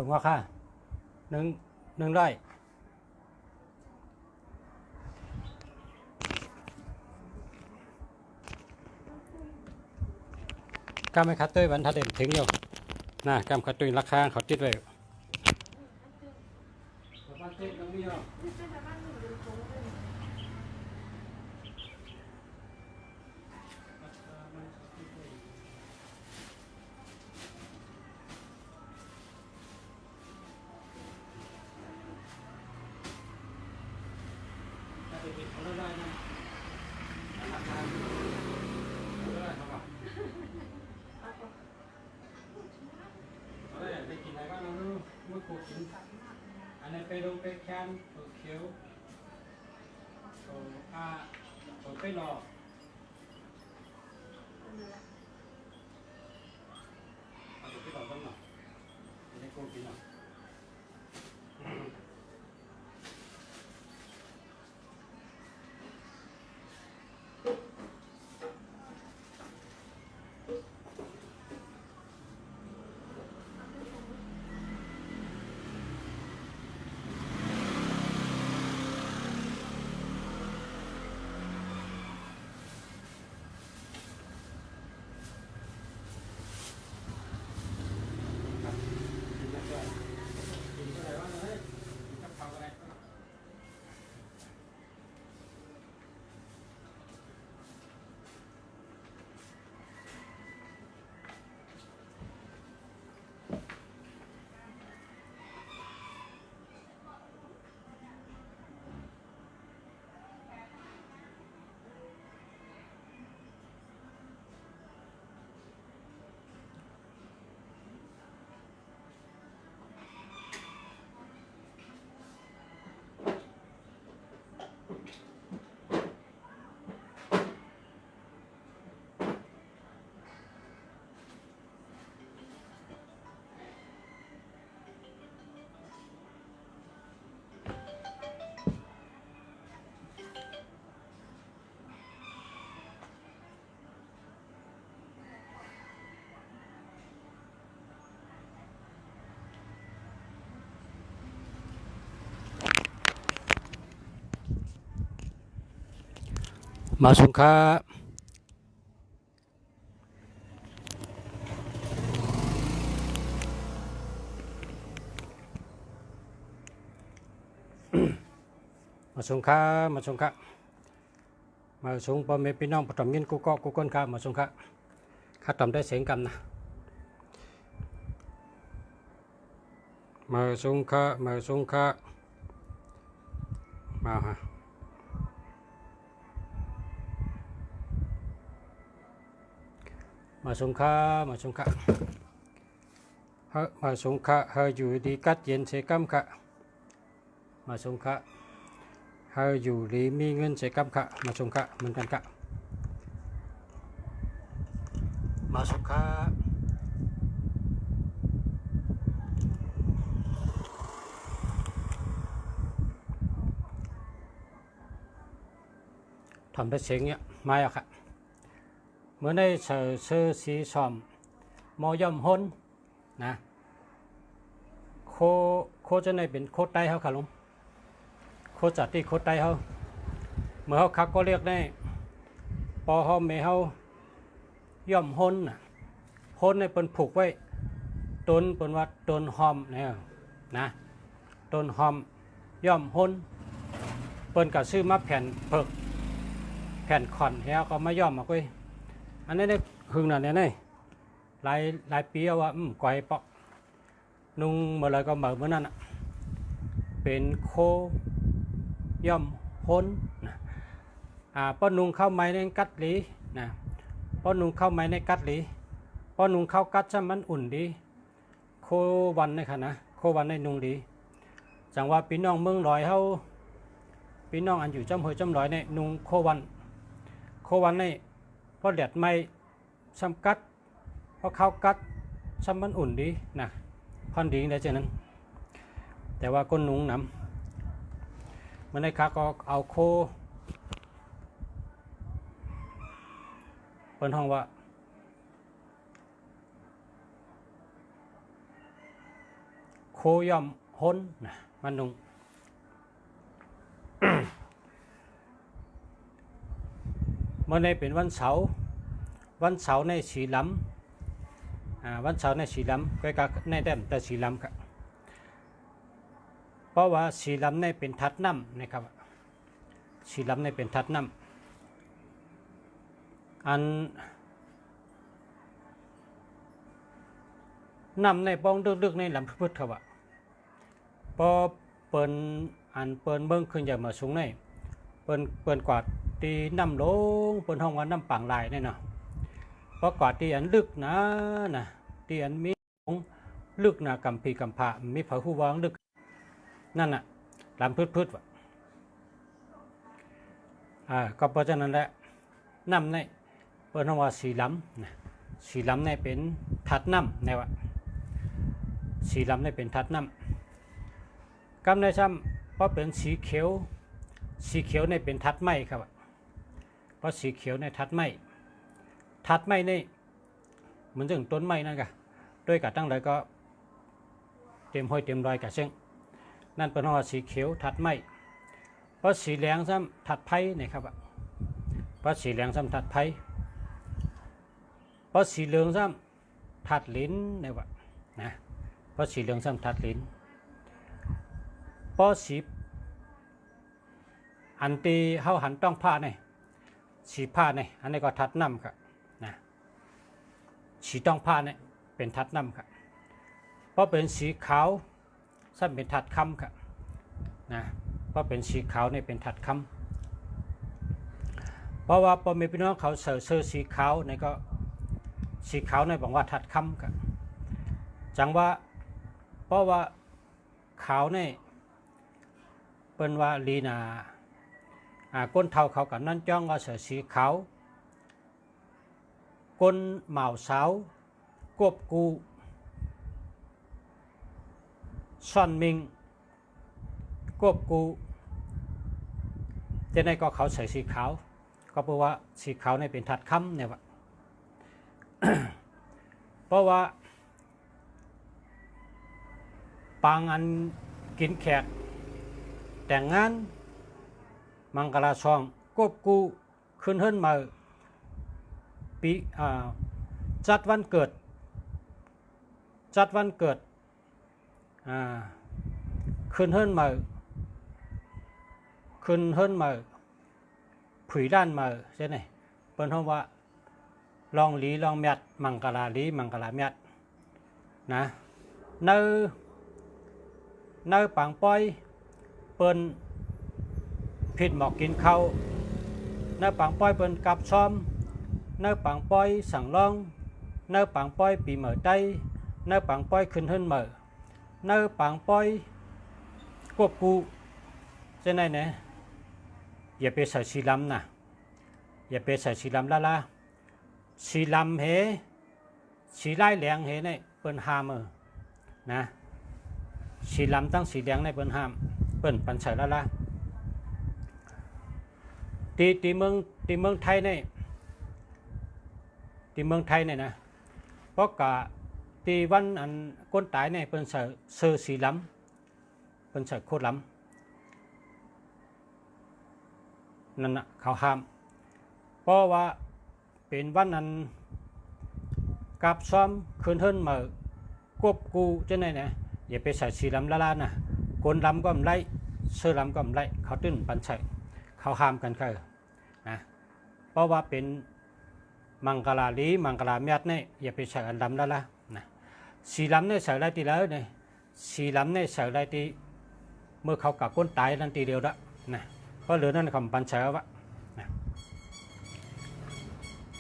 งว่าค่า100กำไม่คัดด้วยวันทัดเด่นถึงอยู่นะกำคัดด้วยราคาเขาติดไว้อันนี้ไปลงไปแคนตัวเขียวตัวตัวไปหลอกเอาตัวไปหลอกต้นหน่อยอันนี้กูกินหน่อยมาสงค้ามาสงค้ามาสงค้ามาสงพ่อแม่พี่น้องปฐมยินกูก็กูก้นข้ามาสงค้าข้าทำได้เสียงกันนะมาสงค้ามาสงค้ามาฮะมาสงค้ามาสงค้ามาสงค้าเฮยอยู่ดีกัดเย็นเสกัมค่ะมาสงค้าเฮยอยู่ดีมีเงินเสกัมค่ะมาสงค้าเหมือนกันค่ะมาสงค้าทำได้เสียงเนี้ยไม่อะค่ะเมื่อได้เสือสีสอมมอย่อมห้นนะโคจะในเป็นโคไตเขาค่ะลุงโคจัดที่โคไตเขาเมื่อเขาคักก็เรียกได้ปอเขาเมเขาย่อมห้นนะห้นในเป็นผูกไว้ต้นเป็นว่าต้นหอมเนี่ยนะต้นหอมย่อมห้นเป็นกับซื้อมาแผ่นเพิกแผ่นขอนแล้วก็มาย่อมมาคุยอันนี้ได้หึงน่ะเนี่ยนี่หลายปีว่าก่อยปอกนุ่งเมื่อไรก็เหมือนเมื่อนั้นเป็นโคย่อมพ้นป้อนุ่งเข้าไม้ในกัดหลีนะป้อนุ่งเข้าไม้ในกัดหลีป้อนุ่งเข้ากัดซะมันอุ่นดีโควันนี่ค่ะนะโควันในนุ่งดีจังว่าพี่น้องเมืองลอยเขาพี่น้องอันอยู่จำเฮยจำลอยในนุ่งโควันในพอเดือดไม่ซ้ำกัดพอเข้ากัดซ้ำมันอุ่นดีนะพอนดีได้เช่นนั้นแต่ว่าก้นนุ่งน้ำมันในค้าก็เอาโคเป็นห้องว่าโค ย่อมห้นนะมันนุง เมื่อในเป็นวันเสาร์ในสีล้ำวันเสาร์ในสีล้ำก็กในแต้มแต่สีล้ำครับเพราะว่าสีล้ำในเป็นทัดน้ำนะครับสีล้ำในเป็นทัดน้ำอันน้ำในป้องดึกๆในลำพุทธครับพอเปินเบิ้งขึ้นจากมาสูงในเปินกวาดตีน้ำลงเปินห้องว่าน้ำปังลายเนี่ยเนาะเพราะกวาดตีอันลึกนะตีอันมีลึกนะกำพีกำผามีผาหูวางลึกนั่นน่ะลำพืชว่ะก็เพราะฉะนั้นแหละน้ำในเปินห้องว่าสีล้ำนะสีล้ำในเป็นทัดน้ำในวะสีล้ำในเป็นทัดน้ำกำในซ้ำเพราะเป็นสีเขียวในเป็นทัดไม้ครับเพราะสีเขียวในทัดไม้นี่เหมือนถึงต้นไม้นั่นกะด้วยกะตั้งเลยก็เต็มห้อยเต็มรอยกะเช่นนั่นเป็นว่าสีเขียวทัดไม้เพราะสีเหลืองซ้ำทัดไผ่นี่ครับเพราะสีเหลืองซ้ำทัดไผ่เพราะสีเหลืองซ้ำทัดลิ้นนี่วะนะเพราะสีเหลืองซ้ำทัดลิ้นเพราะสีอันตีเฮาหันต้องผ้าเนี่ยสีผ้าเนี่ยอันนี้ก็ทัดน้ำครับนะสีต้องผ้าเนี่ยเป็นทัดน้ำครับเพราะเป็นสีขาวซ้ำเป็นทัดคำครับนะเพราะเป็นสีขาวเนี่ยเป็นทัดคำเพราะว่าพอมีพี่น้องเขาเสื้อสีขาวเนี่ยก็สีขาวเนี่ยบอกว่าทัดคำครับจังว่าเพราะว่าขาวเนี่ยเป็นว่าลีนาก้นเทาเขากับนั่นจ้องว่าเสือสีขาวก้นเหมาสาวกบกูซ่อนมิงกบกูจะในก็เขาใส่สีขาวก็เพราะว่าสีขาวในเป็นทัดคำเนี่ยวะ เพราะว่าปางอันกินแขกแต่งงานมังกรซองกบกูขึ้นเฮิรนมาปีจัดวันเกิดขึ้นเฮิรนมาผุยด้านมาใช่ไหมเปิ้นว่าลองลีลองเมียดมังกรลีมังกรเมียดนะเนื้อปังป้อยเปิ้นผิดหมอกกินข้าวเนื้อปังป้อยเปิ้นกับซ้อมเนื้อปังป้อยสั่งลองเนื้อปังป้อยปีเหม่อใจเนื้อปังป้อยขึ้นเฮิรนเหม่อเนื้อปังป้อยควบกูเช่นไหนเนี่ยอย่าไปใส่สีลำนะอย่าไปใส่สีลำละสีลำเหสีไล่แหลงเหเนี่ยเปิ้นห้ามนะสีลำตั้งสีแดงในเปิ้นห้ามเปิ้นปันใส่ละตีเมืองไทยเนี่ยนะเพราะกะตีวันอันก้นตายเนี่ยเปิ้นใส่เสื้อสีลำเปิ้นใส่โคตรลำนั่นน่ะเขาห้ามเพราะว่าเป็นวันนั้นกับซ้อมคืนเฮิรนมาควบกูจะไหนนะอย่าไปใส่สีลำละนะกนลำก็ไม่ไล่เสื้อลำก็ไม่ไล่เขาตื้นปันใส่เขาห้ามกันนะเพราะว่าเป็นมังกรลีมังกรเมียดเนี่ยอย่าไปใส่อันลำละนะสีลำเนี่ยใส่ไรตีแล้วเนี่ยสีลำเนี่ยใส่ไรตีเมื่อเขากับก้นตายนั่นตีเดียวละนะเพราะเหลือนั่นคำปันใส่วะนะ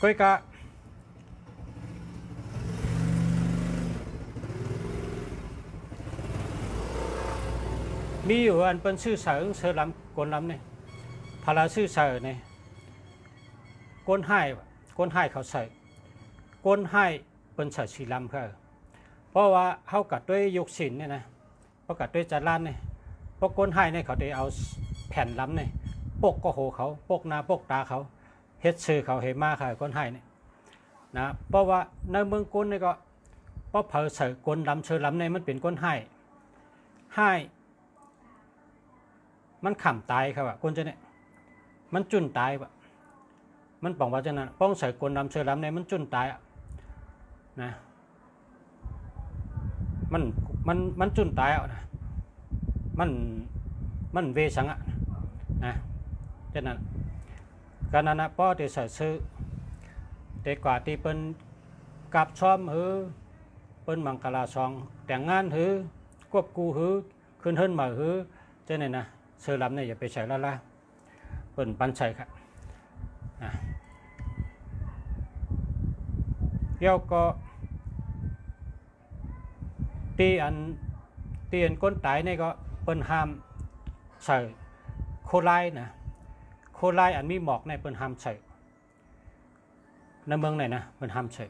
ก้อยกะมีอยู่อันเป็นชื่อเสือลำกนลำเนี่ยพาราชื่อเสือเนี่ยก้นให้เขาใส่ก้นให้เป็นเสือสีลำเพราะว่าเขากัดด้วยยุกศิลเนี่ยนะเพราะกัดด้วยจัดร้านเนี่ยเพราะก้นให้เนี่ยเขาได้เอาแผ่นลำเนี่ยปกก็โหเขาปกหน้าปกตาเขาเฮ็ดชื่อเขาเฮมาค่ะก้นให้เนี่ยนะเพราะว่าในเมืองก้นเนี่ยก็เพราะเผอเสือก้นลำเสือลำเนี่ยมันเป็นก้นให้ ให้มันขำตายครับว่าคนจะเนี่ยมันจุนตายว่ะมันบอกว่าจะนั้นป้องใส่กลดำเชือดำเนี่ยมันจุนตายอ่ะนะมันจุนตายอ่ะนะมันเวสังอ่ะนะจะนั้นการนั้นนะป้อที่ใส่ซื้อแต่กว่าที่เป็นกับชอมหือเป็นมังกรซองแต่งงานหือควบกูหือขึ้นเฮิรนมาหือเจ้าเนี่ยนะเชือดำเนี่ยอย่าไปใส่ละเป็นปันใส่ครับเดี๋ยวก็ตีอันก้นตายนี่ก็เป็นห้ามใส่โคไลนะโคไลอันมีหมอกในเป็นห้ามใส่ในเมืองไหนนะเป็นห้ามใส่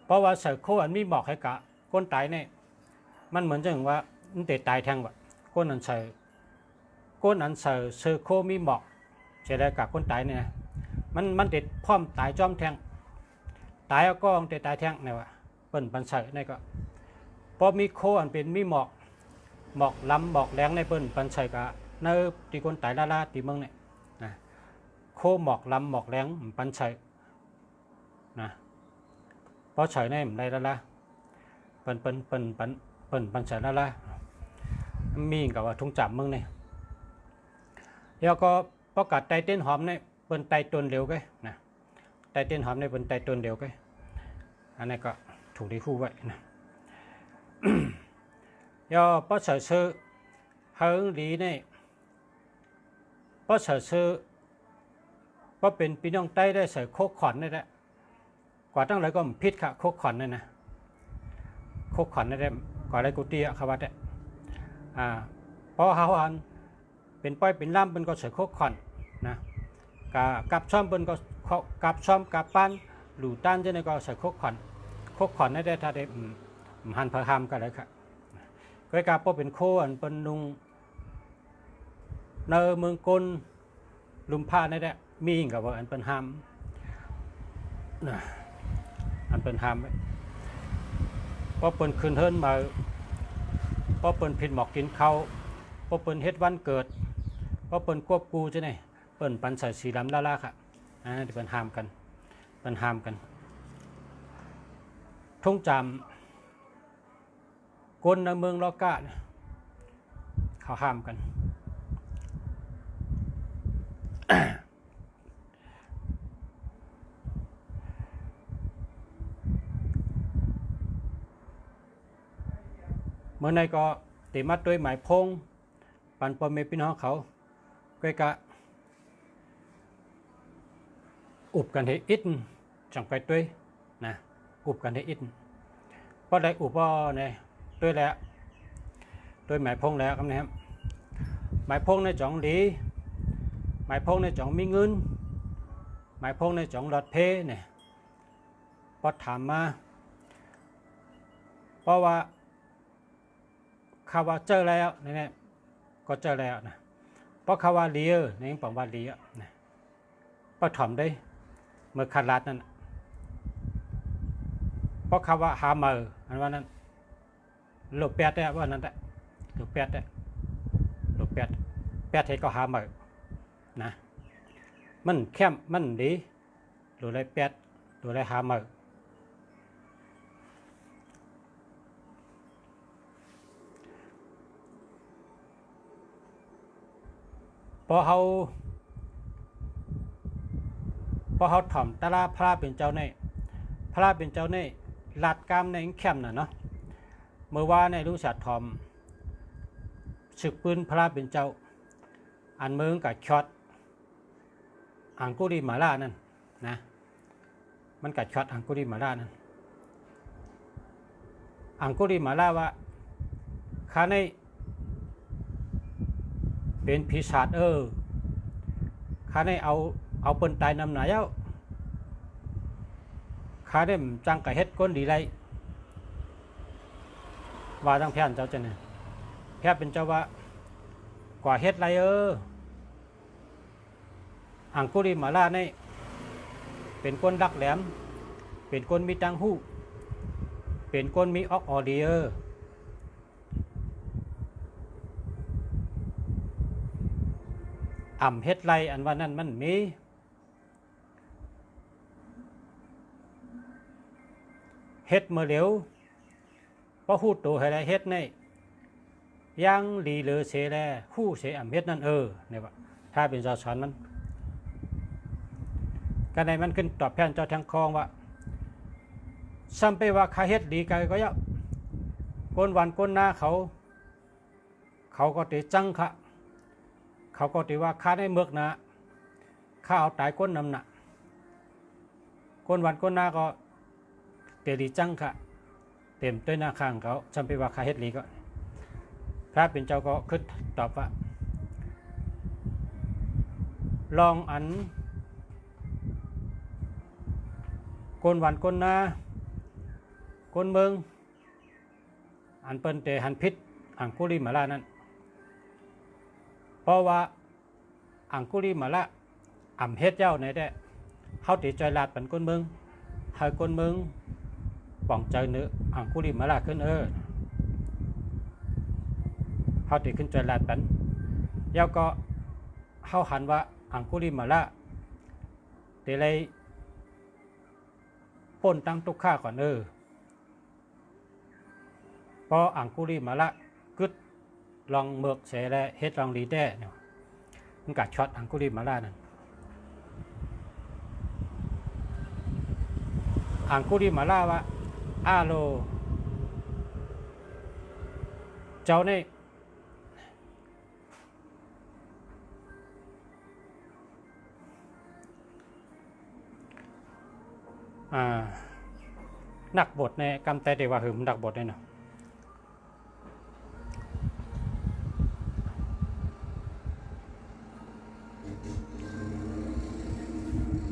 เพราะว่าใส่โคอันมีหมอกให้กะก้นตายนี่มันเหมือนจะถึงว่ามันเตะตายแทงว่ะก้นอันใส่ซื้อโคมีหมอกจะได้กับก้นตายเนี่ยมันติดพร้อมตายจอมแทงตายก็เตะตายแทงเนี่ยว่ะเป็นปันใส่นี่ก็พอมีโคอันเป็นมีหมอกล้ำหมอกแรงในเปิ้นปันใส่กะเนื้อตีคนตายล่าตีเมืองเนี่ยนะโคหมอกล้ำหมอกแรงปันใส่นะเพราะใส่ในมันได้ล่าเปิ้นปันใส่ล่ามีกับว่าทุ่งจับเมืองเนี่ยแล้วก็ประกาศไตเต้นหอมเนี่ยเปิ้นไตต้นเร็วกันนะไตเต้นหอมเนี่ยเปิ้นไตต้นเร็วกันอันนี้ก็ถูกที่คู่ไว้นะdo bác sở sư hướng lý này bác sở sư bácเป็นพี่น้องใต้ได้ใส่โคกขอนได้กว่าตั้งไรก็พิษค่ะโคกขอนนี่นะโคกขอนได้กว่าไรกูตีอะครับว่าเพราะเขาอันเป็นป้อยเป็นล่ำเป็นก็ใส่โคกขอนนะกับซ้อมเป็นก็กับซ้อมกับปั้นหลู่ต้านจะในก็ใส่โคกขอนได้ถ้าได้หันพระหามกันเลยครับก็กาพอเป็นโคอันเป็นลุงเนอเมืองกลลุมผ้านี่แหละมีกับว่าอันเป็นหามอันเป็นหามพอเป็นคืนเฮิรนมาพอเป็นผิดหมอกกินเขาพอเป็นเฮ็ดวันเกิดพอเป็นควบกูจะไหนเป็นปันใส่สีดำล่าค่ะที่เป็นหามกันทุ่งจำคนในเมืองลอกาเขาห้ามกันเมื่อในก็ติมัดด้วยหมายพงปันปอมเมพี่น้องเขาก็กะอุบกันให้อิดจังไปด้วยนะอุบกันให้อิดเพราะได้อุบว่าเนี่ยด้วยแล้วด้วยหมายพงแล้วครับนะครับหมายพงในจ่องดีหมายพงในจ่องมีเงินหมายพงในจ่องหลอดเพเนี่ยพอถามมาเพราะว่าข่าวว่าเจอแล้วเนี่ยก็เจอแล้วนะเพราะข่าวว่าเลี้ยในยังบอกว่าเลี้ยนะพอถามได้เมื่อขาดรัดนั่นเพราะข่าวว่าหาเมื่ออันว่านั้นหลบแปดได้ว่านั้นแหละหลบแปดให้ก็หามานะมันแคมมันดีหรือไรแปดหรือไรหามาพอเขาถ่อมตาลาพระเป็นเจ้าในลาดกามในแคมน่ะเนาะเมื่อว่าในรู้สัตทอมศึกปืนพระเป็นเจ้าอันเมืองกับช็อตอังกุริมาล่านั่นนะมันกัดช็อตอังกุริมาล่านั่นอังกุริมาล่าว่าข้าในเป็นปีศาจข้าในเอาปืนตายนำหนาเย้าข้าได้จังกับเฮ็ดก้นดีไรว่าตั้งแพนเจ้าจะเนี่ยแพนเป็นเจ้าว่ากว่าเฮ็ดไรอังกุริมาล่าในเป็นก้นดักแหลมเป็นก้นมีตังหูเป็นก้นมีออกออเดีย อ่ำเฮ็ดไรอันว่านั้นมันมีเฮ็ดเมื่อเหลียวพอฮู้ตัวให้ได้เฮ็ดในยังลีเลอเสแลฮู้เสอ่ำเฮ็ดนั่นเนี่ยว่าถ้าเป็นเจ้าสอนมันก็ในมันขึ้นตอบแทนเจ้าทางคองว่าซ้ำไปว่าคาเฮ็ดดีไกก็ยะก้นวันก้นหน้าเขาก็ติจังค่ะเขาก็ติว่าข้าได้เมือกนะข้าเอาตายก้นนำนะก้นวันก้นหน้าก็เตดีจังค่ะเต็มด้วยหน้าข้างเขาซ้ำไปว่าคาเฮ็ดดีก็พระเป็นเจ้าก็ขึ้นตอบว่าลองอันก้นวันก้นหน้าก้นเมืองอันเปิ้นเตหันพิษอังคุลิมาลานั้นเพราะว่าอังคุลิมาลาอ่ำเฮ็ดเจ้าในได้เขาติจอยลาดเป็นก้นเมืองให้ก้นเมืองป่องใจเนื้ออังคุลิมาลาขึ้นเขาติขึ้นจอยลาดเป็นเจ้าก็เขาหันว่าอังคุลิมาลาเตเลยป้นตั้งตุกข้าก่อนพออังคุลิมาละกึดลองเมือกเสแลเฮ็ดลองลีแด้เนี่ยมันกัดช็อตอังคุลิมาละนั่นอังคุลิมาละว่าอาโลเจ้านี่นักบทในกำแต่เดว่าหืมนักบทเนี่ยนะ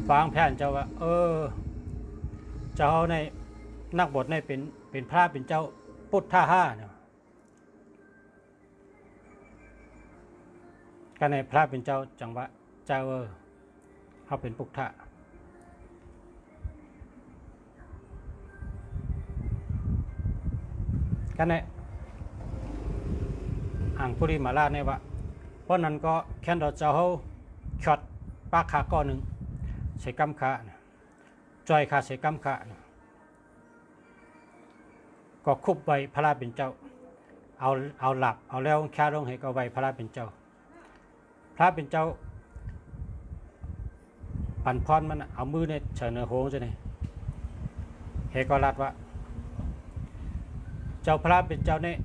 ฟังแผนเจ้าว่าเจ้าในนักบทในเป็นพระเป็นเจ้าพุทธห้าเนี่ยก็ในพระเป็นเจ้าจังหวะเจ้าเขาเป็นพุทธะก็ในอังคุลิมาลาเนี่ยว่าเพราะนั้นก็แค่เราเจ้าเขาช็อตปากขาก้อนหนึ่งใส่กำขาจอยขาใส่กำขาก็คุบไว้พระราเป็นเจ้าเอาหลับเอาแล้วแค่ลงให้ก็ไว้พระราเป็นเจ้าพระเป็นเจ้าปั่นพรมันเอามือเนี่ยเฉนโหงจะเนี่ยเฮก็รัดว่าเจ้าพระเป็นเจ้าเนี่ย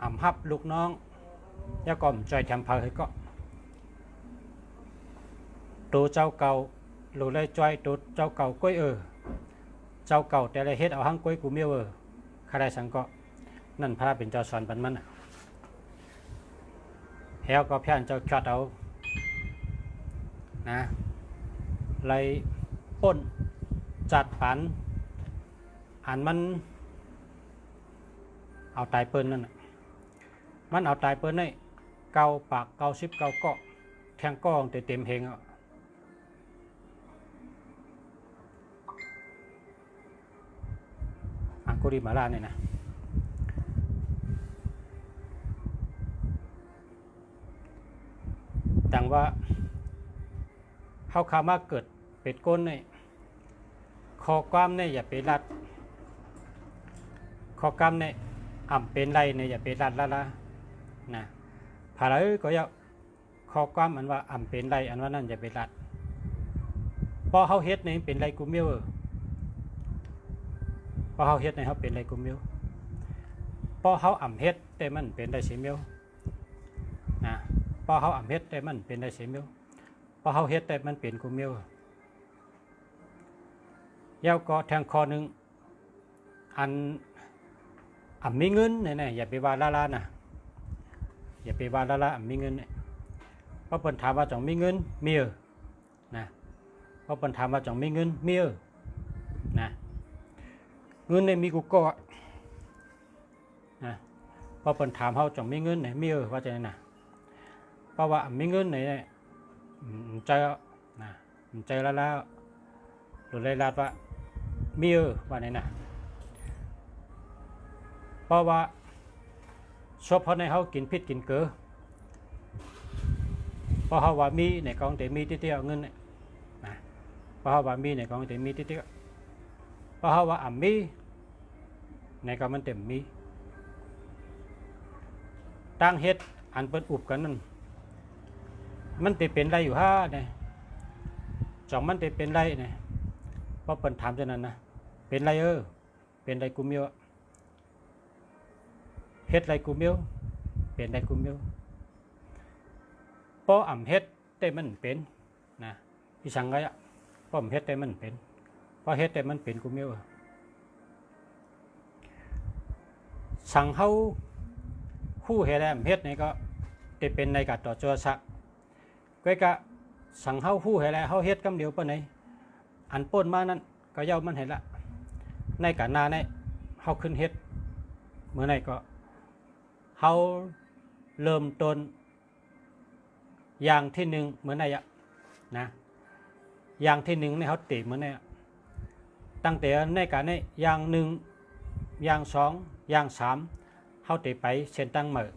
อ่ำฮับลูกน้องแล้วก็จอยแถมพาให้ก็ตัวเจ้าเก่าหลุดเลยจอยตัวเจ้าเก่าก้อยเจ้าเก่าแต่ละเฮ็ดเอาหั่งก้อยกูเมียวข้าได้สังก็นั่นพระเป็นเจ้าสอนปันมันเฮาก็เพี้ยนเจ้าช็อตเอานะไล่ป้นจัดปันอันมันเอาตายเปิ้นนั่นมันเอาตายเปิ้นได้เกาปากเกาซิบเกาเกาะแทงก้องเต็มเฮงอังคุลิมาลาเนี่ยนะแต่ว่าเขาขามาเกิดเป็ดก้นเนี่ยคอกล้ามเนี่ยอย่าไปรัดคอกล้ามเนี่ยอ่ำเป็นไรเนี่ยอย่าไปรัดละนะผาเลยก็อย่าคอกล้ามอันว่าอ่ำเป็นไรอันว่านั่นอย่าไปรัดพอเขาเฮ็ดเนี่ยเป็นไรกูเมียวพอเขาเฮ็ดในเขาเป็นไรกูเมียวพอเขาอ่ำเฮ็ดแต่มันเป็นได้เสียเมียวนะพอเขาอ่ำเฮ็ดแต่มันเป็นได้เสียเมียวพอเขาเฮ็ดแต่มันเป็นกูเมียวเย้าก็แทงคอหนึ่งอันอ่ำมีเงินเนี่ยอย่าไปว่าละนะอย่าไปว่าละอ่ำมีเงินเนี่ยเพราะเพิ่นถามว่าจ่องมีเงินมีนะเพราะเพิ่นถามว่าจ่องมีเงินมีนะเงินในมีกูก็นะเพราะเพิ่นถามเขาจ่องมีเงินไหนมีว่าจะไหนนะเพราะว่ามีเงินไหนใจนะใจละหรือเลยลาดว่ามีว่าไหนนะเพราะว่าชอบเพราะในเขากินพิษกินเกลือ เพราะเขาว่ามีในกองแต่มีที่เที่ยวเงินเนี่ยนะเพราะเขาว่ามีในกองแต่มีที่เที่ยวเพราะเขาว่ามีในกองมันเต็มมีตั้งเฮ็ดอันเปิดอุบกันนั่นมันจะเป็นไรอยู่ฮะเนี่ยจองมันจะเป็นไรเนี่ยเพราะเปิดถามเท่านั้นนะเป็นไรเป็นไรกูเมียวเฮ็ดไรกูเมียวเป็นไรกูเมียวเพราะเฮ็ดแต่มันเป็นนะพี่สั่งไงอ่ะเพราะเฮ็ดแต่มันเป็นเพราะเฮ็ดแต่มันเป็นกูเมียวสั่งเขาคู่เฮ็ดแล้วเฮ็ดนี่ก็จะเป็นในการต่อโจรสักก็กะสั่งเขาคู่เฮ็ดแล้วเขาเฮ็ดกำเดียวปะไหนอันป้นมานั้นก็ย่อมันเห็นละในการนาในเขาขึ้นเฮ็ดเมื่อไหร่ก็เขาเริ่มต้นอย่างที่หนึ่งเหมือนไหนอะนะอย่างที่หนึ่งในเขาตีเหมือนไหนตั้งแต่ในการในอย่างหนึ่งอย่างสองอย่างสามเขาตีไปเส้นตั้งมือ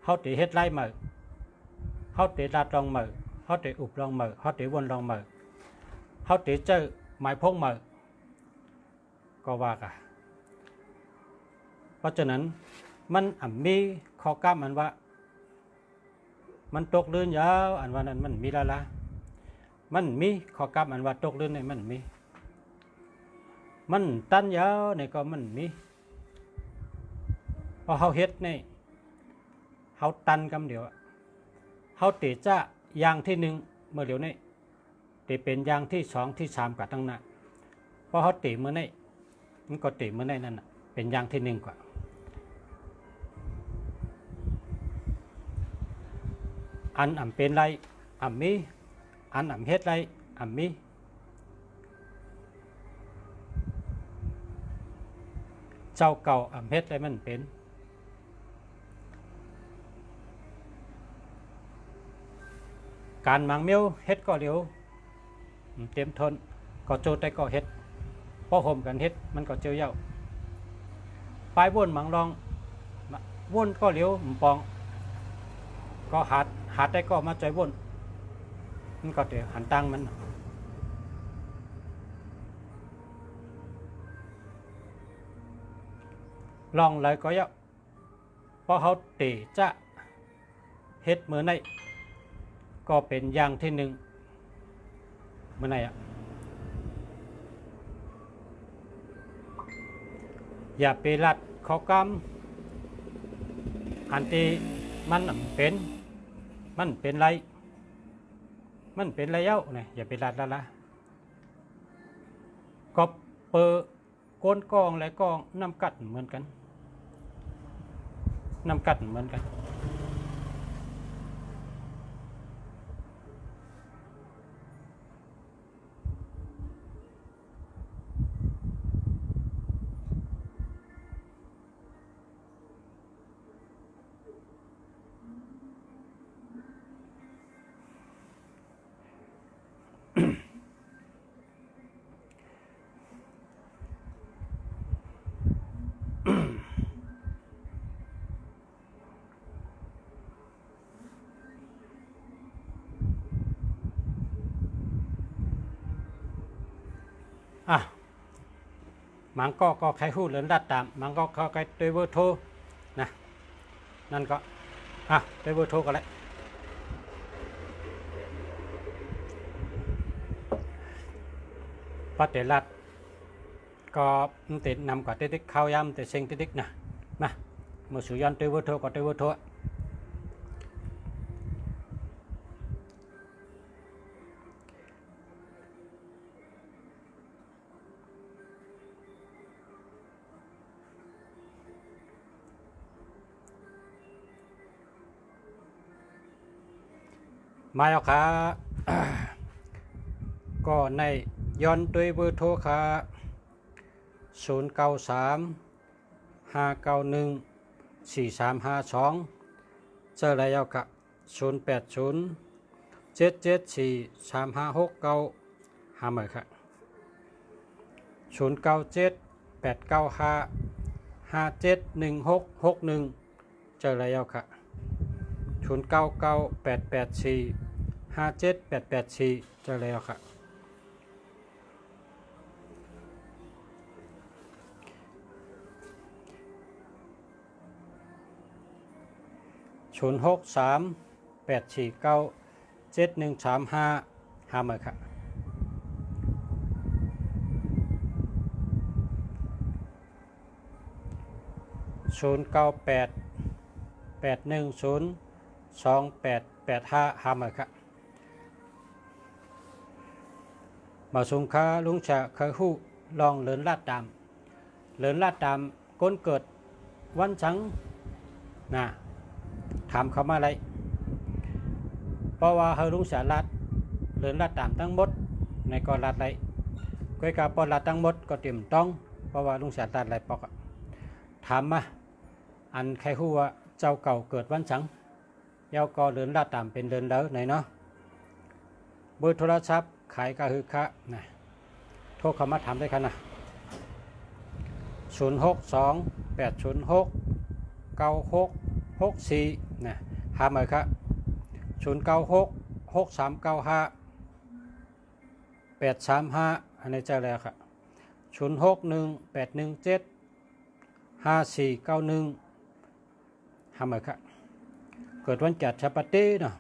เขาตีเฮ็ดไล่มือเขาตีลาดรองมือเขาตีอุบรองมือเขาตีวนรองมือเขาตีเจอหมายพงมือก็ว่ากันเพราะฉะนั้นมันมีข้อกล้ามอันว่ามันตกลื่นยาวอันว่านั้นมันมีละมันมีข้อกล้ามอันว่าตกลื่นเนี่ยมันมีมันตันยาวเนี่ยก็มันมีพอเขาเฮ็ดเนี่ยเขาตันกำเดียวเขาตีจ้าอย่างที่หนึ่งเมื่อเดี๋ยวนี้ตีเป็นอย่างที่สองที่สามกับตั้งนั้นเพราะเขาตีเมื่อนี้มันก็ตีเมื่อนี้นั่นเป็นอย่างที่หนึ่งกว่าอันเป็นไรมีอันเฮ็ดไรมีเจ้าเก่าเฮ็ดไรมันเป็นการมังเมียวเฮ็ดก็เร็วเต็มทนก็โจได้ก็เฮ็ดพอห่มกันเฮ็ดมันก็เจียวเย้าปลายวนมังรองวนก็เร็วปองก็หาดได้ก็มาใจวนมันก็เดี๋ยวหันตั้งมันลองเลยก็เยอะเพราะเขาตีจะเฮ็ดมือในก็เป็นอย่างที่หนึ่งมือในอย่าไปรัดข้อกรรมอันที่มันเป็นไรมันเป็นไรเย้าเนี่ยอย่าไปรัดละก็เปิดก้นกองและกองน้ำกัดเหมือนกันน้ำกัดเหมือนกันมันก็ใครพูดเรื่องดัดตามมันก็เขาใครด้วยเบอร์โทรนะนั่นก็ด้วยเบอร์โทรก็แล้วปัตเตลัดก็ติดนำกับติ๊กเข้ายำแต่เซ็งติ๊กนะมาเมื่อสุยันด้วยเบอร์โทรก็ด้วยเบอร์โทรมาแล้วค่ะ ก็ในย้อนด้วยเบอร์โทรค่ะ093-591-4352เจออะไรเอาค่ะ080-774-3569หาเหมือนค่ะ097-895-571661เจออะไรเอาค่ะ 0998845788เจอแล้วครับ0638497135หามาครับ0988102885หามาครับมาสุงค้าลุงจะเคยฮู้ลองเลินลาดตามเลินลาดตามก้นเกิดวันจังนะถามเขามาอะไรเพราะว่าเฮาลุงจะลาดเลินลาดตามทั้งหมดในก็ลาดไรก้อยกาปอลาดทั้งหมดก็เตรียมต้องเพราะว่าลุงจะลาดไรปอกถามมาอันใครฮู้ว่าเจ้าเก่าเกิดวันจังเจ้าก็เลินลาดตามเป็นเลินเด้อไหนเนาะเบอร์โทรศัพท์ขายก็คือคะนะโทรเข้ามาถามได้ค่ะนะ0628069664นะหามาครับ0966395835อันนี้เจอแล้วครับ0618175491หามาครับเกิดวันจัดชะปาเต้เนาะ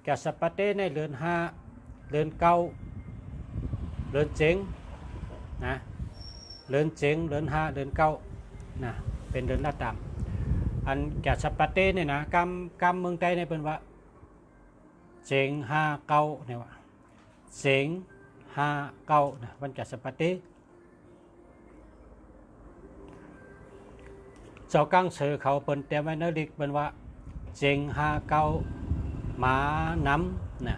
จัดชะปาเต้ในเดือน5เดือน9เดือนเจ๋งนะเดือนเจ๋งเดือน5เดือน9นะเป็นเดือนหน้าตามอันจัดชะปาเต้เนี่ยนะกำเมืองไทยเนี่ยเป็นว่าเจ๋ง5 9เนี่ยว่าเจ๋ง5 9นะวันจัดชะปาเต้เจ้ากังเสือเขาเป็นเตรียมไว้ในลิกเป็นว่าเจ๋ง5 9หมาน้ำนะ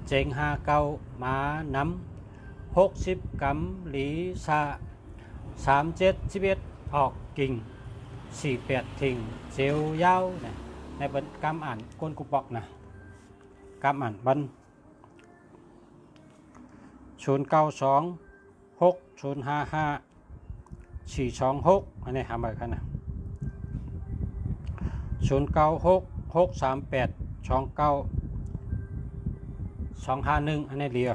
เจ๋ง5 9หมาน้ำ60กำหลีซา3711ออกกิ่ง48ทิ้งเซลยาวนะในบรรกำอ่านก้นกุปอกนะกำอ่านบัน0926055426อันนี้หาใบกันนะ0966382951อันนี้เรีย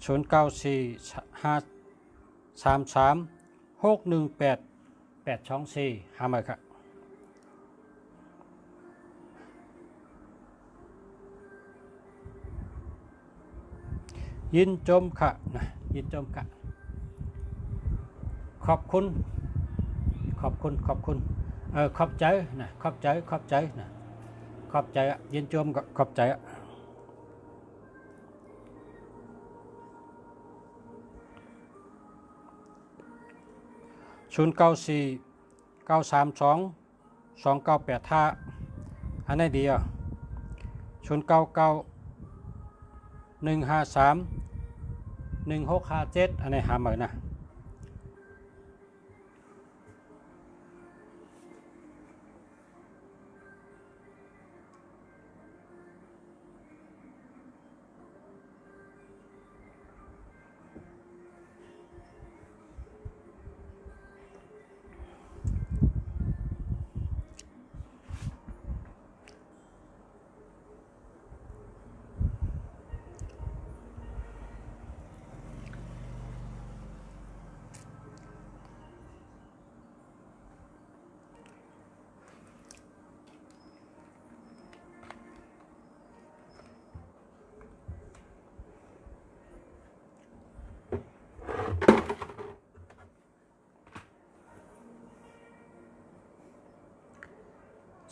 0943361884หามาครับยินจมค่ะนะยินจมค่ะขอบคุณขอบใจนะขอบใจนะขอบใจยินจมก็ขอบใจ0949322985อันนี้ดีอ่ะ0991531657อันนี้หาเหมือนนะ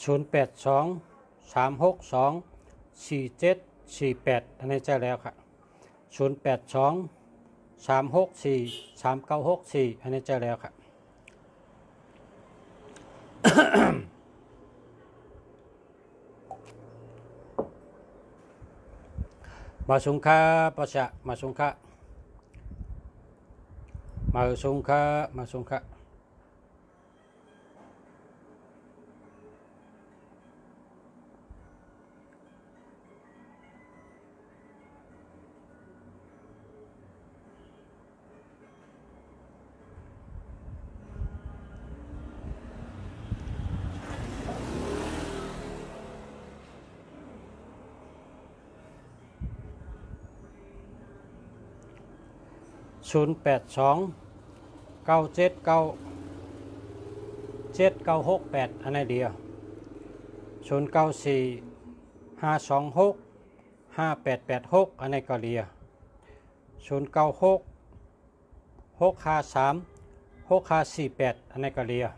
0823624748อันนี้เจอแล้วครับ0823643964อันนี้เจอแล้วครับมาสุงค่าประชามาสุงค่ามาสุงค่า 082 979 7968อันไหนเดียว094 526 5886อันไหนก็เดียว096 653 6548อันไหนก็เดียว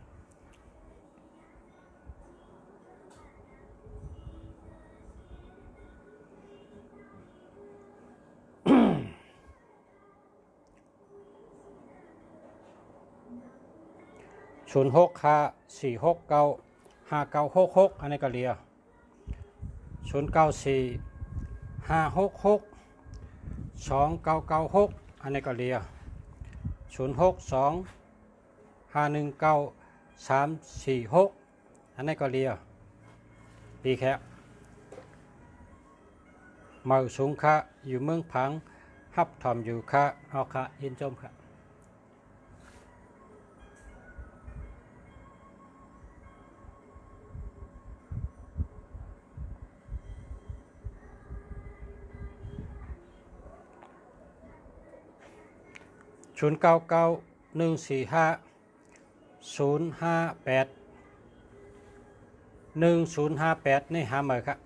065 469 5966อันนี้ก็เรีย094 566 2996อันนี้ก็เรีย062 519 346อันนี้ก็เรียดีแค่มาสูงค่ะอยู่เมืองพังฮับทอมอยู่ค่ะเอาค่ะยินจมค่ะ099145 058 1058นี่5 หมื่นครับ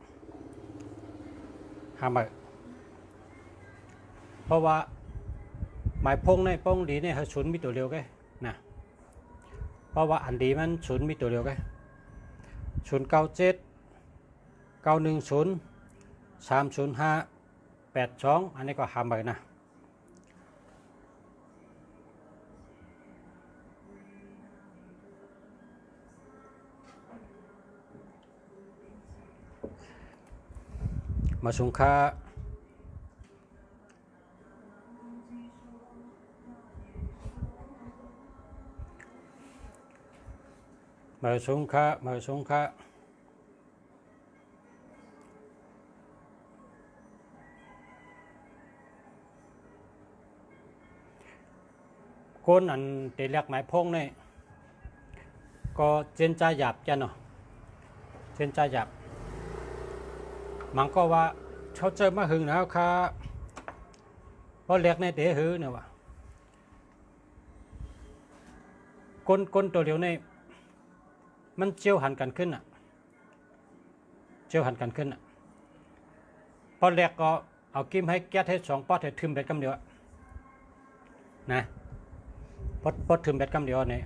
5 หมื่นเพราะว่าหมายพงในพงดีเนี่ยศูนย์มีตัวเดียวกันนะเพราะว่าอันดีมันศูนย์มีตัวเดียวกัน097 910 305 82อันนี้ก็5 หมื่นนะมาสูงค่ามาสูงค่ามาสูงค่าคนอันเตะเรียกหมายพงเนี่ยก็เจนใจหยาบจันเนาะเจนใจหยาบมันก็ว่าเขาเจอมาหึงแล้วครับเพราะเรียกในเตะหือเนี่ยว่าก้นตัวเดียวเนี่ยมันเจียวหันกันขึ้นอ่ะเจียวหันกันขึ้นอ่ะพอเรียกก็เอากิมให้แก้ให้2 ป๊อดให้ทึมเบ็ดกำเดียวนะพอทึมเบ็ดกำเดียวเนี่ย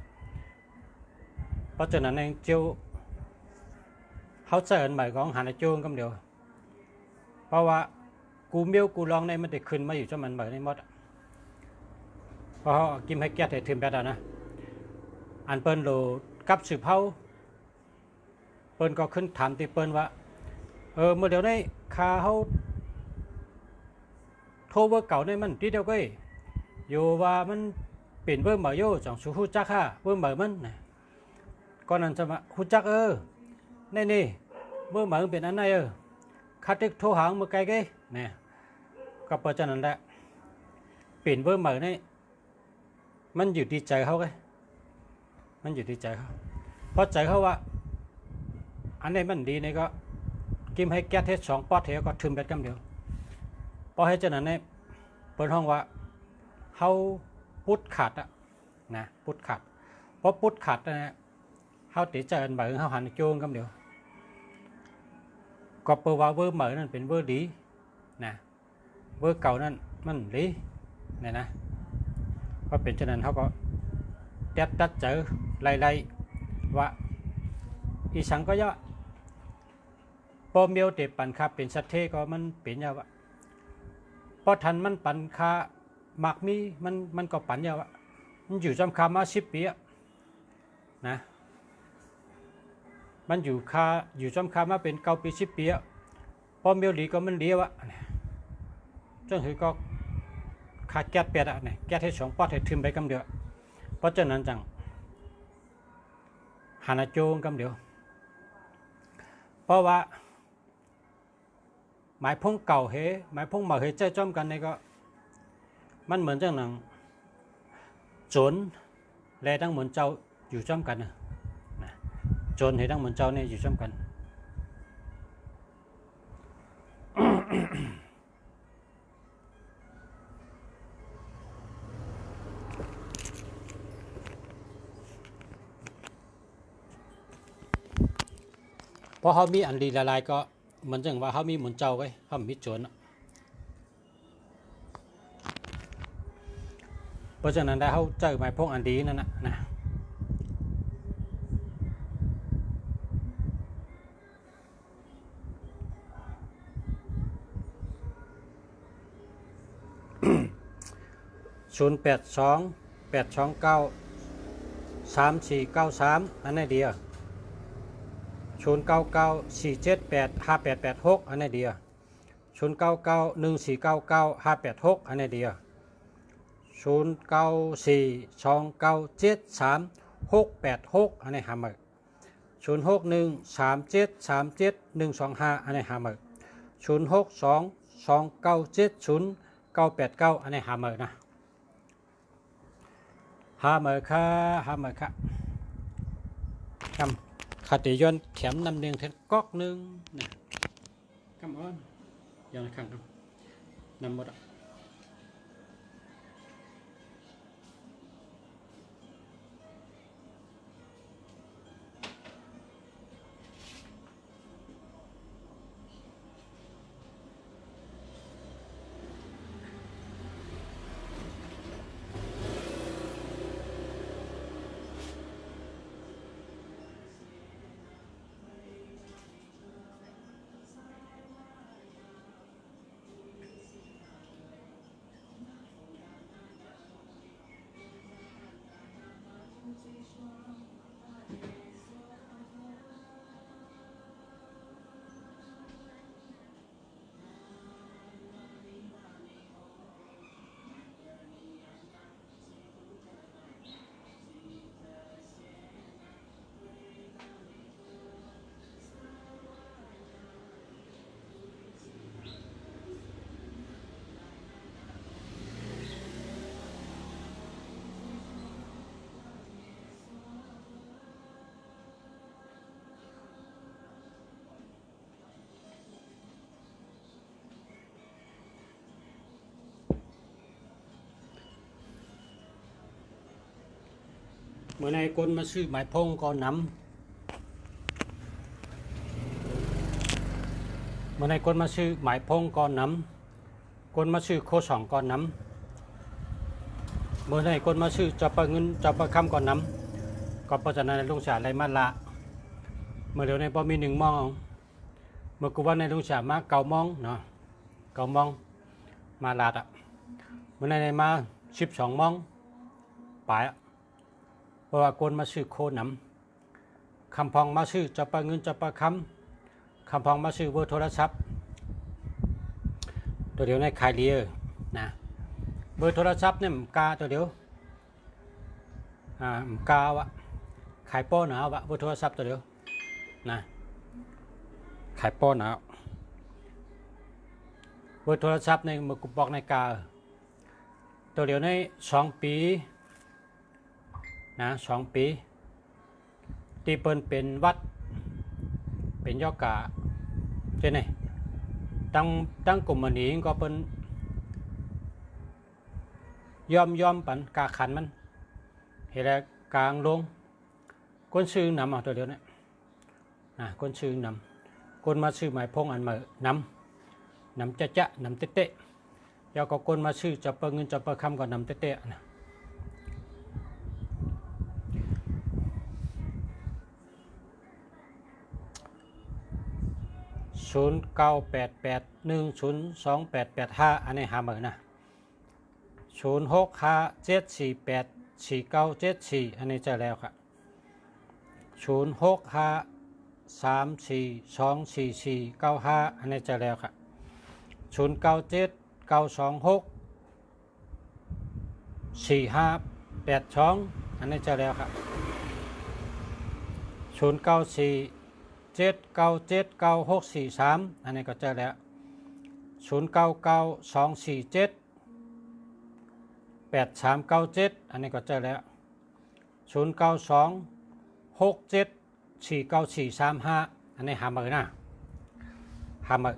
เพราะฉะนั้นเองเจียวเขาเจอหมายของหันไอจูงกำเดียวเพราะว่ากูเมียวกูลองในมันจะขึ้นมาอยู่จนมันเหมือนในมดเพราะเขากิมให้แก้ให้ทึมเบ็ดนะอันเปิ้นโลกับสืบเฮาเปิ้นก็ขึ้นถามตีเปิ้นว่าเมื่อเดี๋ยวนี้คาเขาโทรเบอร์เก่าเนี่ยมันที่เดียวกันอยู่ว่ามันเปลี่ยนเบอร์ใหม่โย่จังสูฮู้จักค่ะเบอร์ใหม่มันก่อนนั้นจะมาฮู้จักนี่เบอร์ใหม่มันเป็นอันไหนคัดเด็กโทรหางเมื่อไกลกันเนี่ยก็เพราะฉะนั้นแหละเปลี่ยนเบอร์ใหม่นี่มันอยู่ที่ใจเขาไงมันอยู่ที่ใจเขาเพราะใจเขาว่าอันนี้มันดีนี่ก็กิมให้แก้เทส2 ป๊อดเทก็ทึมเบ็ดกำเดียวพอให้เจ้านั้นเนี่ยเปิดห้องว่าเขาพุทธขาดอะนะพุทธขาดเพราะพุทธขาดนะเขาติดใจกันแบบเขาหันโจงกำเดียวก็เปิดว่าเวอร์ใหม่นั่นเป็นเวอร์ดีนะเวอร์เก่านั่นมันดีเนี่ยนะเพราะเป็นเจ้านั้นเขาก็ตัดเจอไล่ว่าอีสังก็เยอะพอเมียวเตะปันคาเป็นสัตเทก็มันเป็นยาวะพอทันมันปันคาหมักมีมันก็ปันยาวะมันอยู่จำคามา10 ปีนะมันอยู่จำคามาเป็น9 ปี 10 ปีพอเมียวดีก็มันดีวะจนถือก็ขาดแก๊สเปียดเนี่ยแก๊สให้2 ป๊อดให้ทึมไปกำเดียวเพราะฉะนั้นจังหันโจงกำเดียวเพราะว่าหมายพงเก่าหมายพงใหม่ใจจ้อมกันนี่ก็มันเหมือนจังหนังโจรและทั้งเหมือนเจ้าอยู่จ้อมกันนะโจรให้ทั้งเหมือนเจ้าเนี่ยอยู่จ้อมกัน อเขามีอันดีละลายก็เหมือนจังว่าเขามีหมุนเจ้าไว้เขามีโจรเพราะฉะนั้นได้เขาเจอหมายพงอันดีนั่นนะ0828293493อันนี้เดียว0994785886อันนี้เดียว0991499586อันนี้เดียว0942973686อันนี้หามือ0613737125อันนี้หามือ0622970989อันนี้หามือนะหามือค่ะคำคติย้อนแขมนำเนียงเทก๊อกนึงนะคำอ้อนอย่างละครั้งครับนำหมดเมื่อในคนมาซื้อหมายพงก่อนนำเมื่อในคนมาซื้อหมายพงก่อนนำคนมาซื้อโคสองก่อนนำเมื่อในคนมาซื้อจะประเงินจะประคำก่อนนำก็เพราะฉะนั้นในลุงฉาอะไรมาละเมื่อเดี๋ยวในพอมี1 มองเมื่อกูว่าในลุงฉามา9 มองเนาะ9 มองมาลาดอ่ะเมื่อในมา12 มองไปเพราะว่าคนมาซื้อโคนำคำพองมาซื้อจะประเงินจะประคำพองมาซื้อเบอร์โทรศัพท์ตัวเดียวในขายเรียนะเบอร์โทรศัพท์เนี่ยกาตัวเดียวกาวะขายป้อนหนาวะเบอร์โทรศัพท์ตัวเดียวนะขายป้อนหนาวเบอร์โทรศัพท์ในมือกุบอกในกาตัวเดียวใน2 ปีนะ2 ปีตีเปิลเป็นวัดเป็นยอกาเช่นไงตั้งกลุ่มมันนี้ก็เป็นยอมปันกาขันมันเห็นแล้วกลางลงก้นซื้อนำเอาตัวเดียวนะก้นซื้อนำก้นมาซื้อหมายพงอันมานำจะนำเตะยาวก็ก้นมาซื้อจะเปิดเงินจะเปิดคำก่อนนำเตะนะ0988102885อันนี้หามือนะ0657484974อันนี้เจอแล้วครับ0653424495อันนี้เจอแล้วครับ0979264582อันนี้เจอแล้วครับ0947979643อันนี้ก็เจอแล้ว0992478397อันนี้ก็เจอแล้ว0926749435อันนี้หามือนะหามือ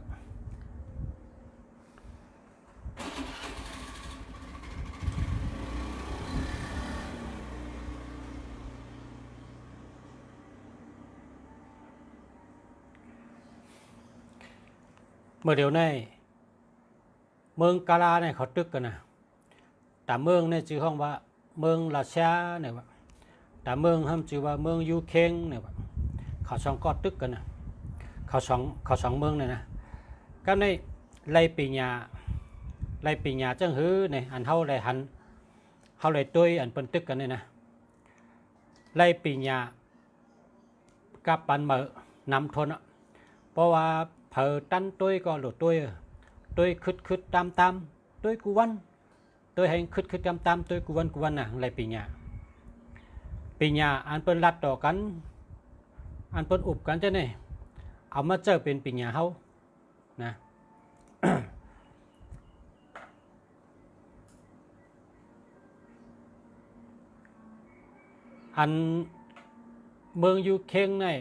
มื่อเดี๋ยวนี้เมืองกาลาเนี่ยเขาตึกกันนะแต่เมืองเนี่ยชื่อห้องว่าเมืองราชาเนี่ยว่าแต่เมืองห้ามชื่อว่าเมืองยูเคงเนี่ยว่าเขาสองก็ตึกกันนะเขาสองเมืองเนี่ยนะก็ในไรปีญาจังหื้อเนี่ยอันเฮาไรหันเฮาไรตุ้ยอันเป็นตึกกันเนี่ยนะไรปีญากับปันเมื่อนำทนอ่ะเพราะว่าเผอตั้นตุ้ยก็หลุดตุ้ยคึดตามตุ้ยกูวันตุ้ยให้คึดตามตุ้ยกูวันน่ะไรปีญาอันเป็นรัดต่อกันอันเป็นอุบกันจะเนี่ยเอามาเจอเป็นปีญาเฮานะ อันเมืองยูเคงเนี่ย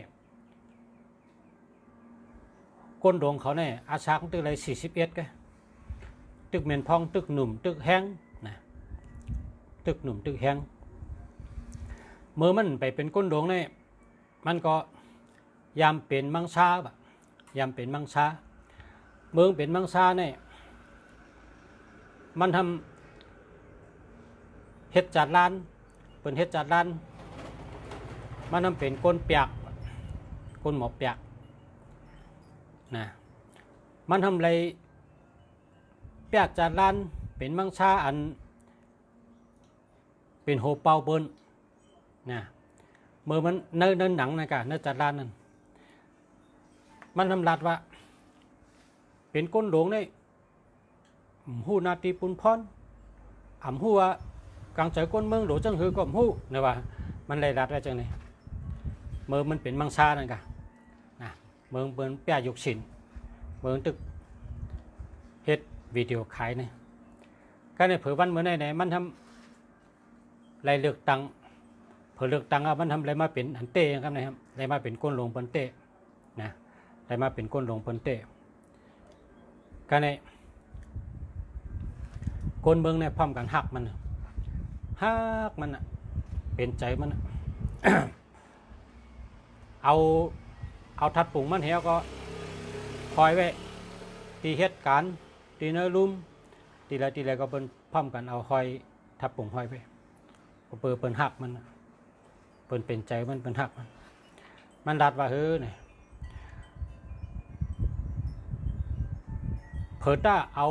ก้นดวงเขาเนี่ยอาชาของตึกอะไร41กันตึกเมียนพองตึกหนุ่มตึกแห้งนะตึกหนุ่มตึกแห้งเมื่อมันไปเป็นก้นดวงเนี่ยมันก็ยามเป็นมังชาแบบยามเป็นมังชาเมืองเป็นมังชาเนี่ยมันทำเฮ็ดจัดร้านเป็นเฮ็ดจัดร้านมันทำเป็นก้นเปียกก้นหมอเปียกนะมันทำอะไรเปียกจัดร้านเป็นมังชาอันเป็นโหเป่าเบิ้ลนะเมื่อมันเนื้อหนังนะกะเนื้อจัดร้านนั่นมันทำรัดว่าเป็นก้นหลวงได้หูนาตีปุนพรหูว่ากลางใจก้นเมืองหลวงจังหือก็หูเนี่ยว่ามันเลยรัดได้จังเลยเมื่อมันเป็นมังชานั่นกะนะเมืองเป็นเปียยุกฉินเมืองตึกเฮ็ดวิดีโอขายเนี่ยก็ในเผื่อวันเมื่อไหนมันทำไรเลือกตังเผื่อเลือกตังมันทำอะไรมาเป็นอันเต้ครับนะครับอะไรมาเป็นก้นหลวงเปิ้นเต้นะอะไรมาเป็นก้นหลวงเปิ้นเต้ก็ในก้นเมืองเนี่ยพร้อมกันหักมันเป็นใจมัน เอาทัดปุ่งมันเหี่ยวก็คอยไว้ตีเหตุการณ์ตีเนื้อลุ่มตีอะไรก็เป็นพร้อมกันเอาคอยทับปุ่งคอยไปเปิดเป็นหักมันเป็นใจมันเป็นหักมันดัดว่าเฮ้ยเนี่ยเผิดต้าเอา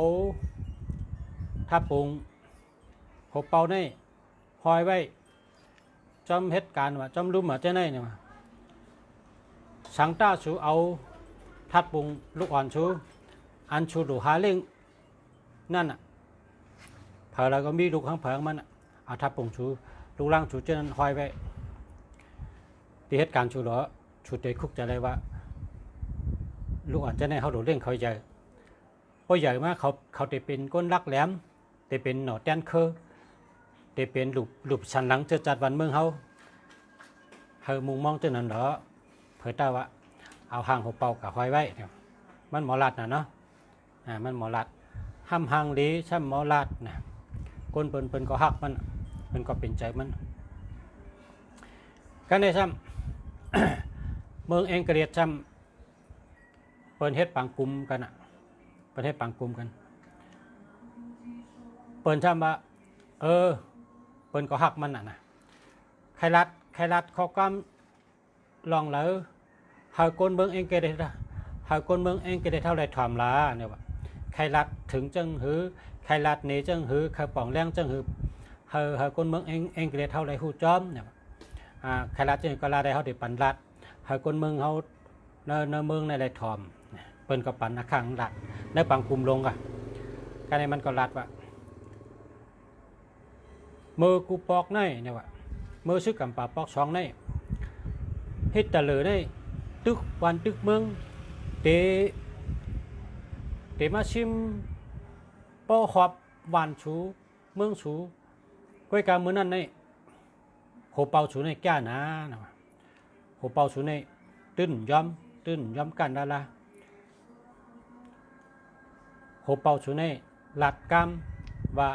ทับปุ่งหกเป่าในคอยไว้จำเหตุการณ์ว่าจำลุ่มว่าเจ้าไหนเนี่ยสังต้าชูเอาทัดปุ่งลูกอ่อนชูอันชูดูหาเล่งนั่นอ่ะเผาแล้วก็มีลูกข้างเผงมันเอาทัดปุ่งชูลูกล่างชูเจ้านั้นคอยไว้ที่เหตุการณ์ชูหรอชูเตะคุกจะอะไรว่าลูกอ่อนเจ้าไหนเขาดูเล่งเขาใหญ่เพราะใหญ่มากเขาจะเป็นก้นรักแหลมจะเป็นหนอแตนเคอจะเป็นหลุบชันหลังจะจัดวันเมืองเขามุงมองเจ้านั้นเหรอเผยต้าว่าเอาห่างหัวเป่ากับหอยไว้เนี่ยมันหมอลัดนะเนาะมันหมอลัดห้ามห่างดีช่ำหมอลัดนะก้นเปิ้นก็หักมันก็เป็นใจมันกันได้ช่ำ เมืองเองกระเดียดช่ำเปิ้นเฮ็ดปังกลุ่มกันอ่ะประเทศปังกลุ่มกันเปิ้นช่ำว่าเปิ้นก็หักมันอ่ะนะใครรัดข้อกำลองแล้วหากคนเมืองเองเกได้หากคนเมืองเองเกได้เท่าไรถามลาเนี่ยว่าใครรัดถึงจังหือใครรัดเนจังหือใครป่องแรงจังหือหากคนเมืองเองเกได้เท่าไรหูจอมเนี่ยใครรัดจังก็ลาได้เขาได้ปันรัดหากคนเมืองเขาในเมืองในไรถอมเปิ้นก็ปันนักขังรัดในปังคุมลงกันการในมันก็รัดว่ามือกูปอกในเนี่ยว่ามือซื้อกำปาปอกช่องในเฮ็ดตะเลยได้ตึกวันตึกเมืองเตมาชิมป้อขอบวันชูเมืองชูก้อยกาเมื่อนั้นในโหเป่าชูในแก่นะโหเป่าชูในตื้นย้อมกันดาราโหเป่าชูในหลัดกรรมว่า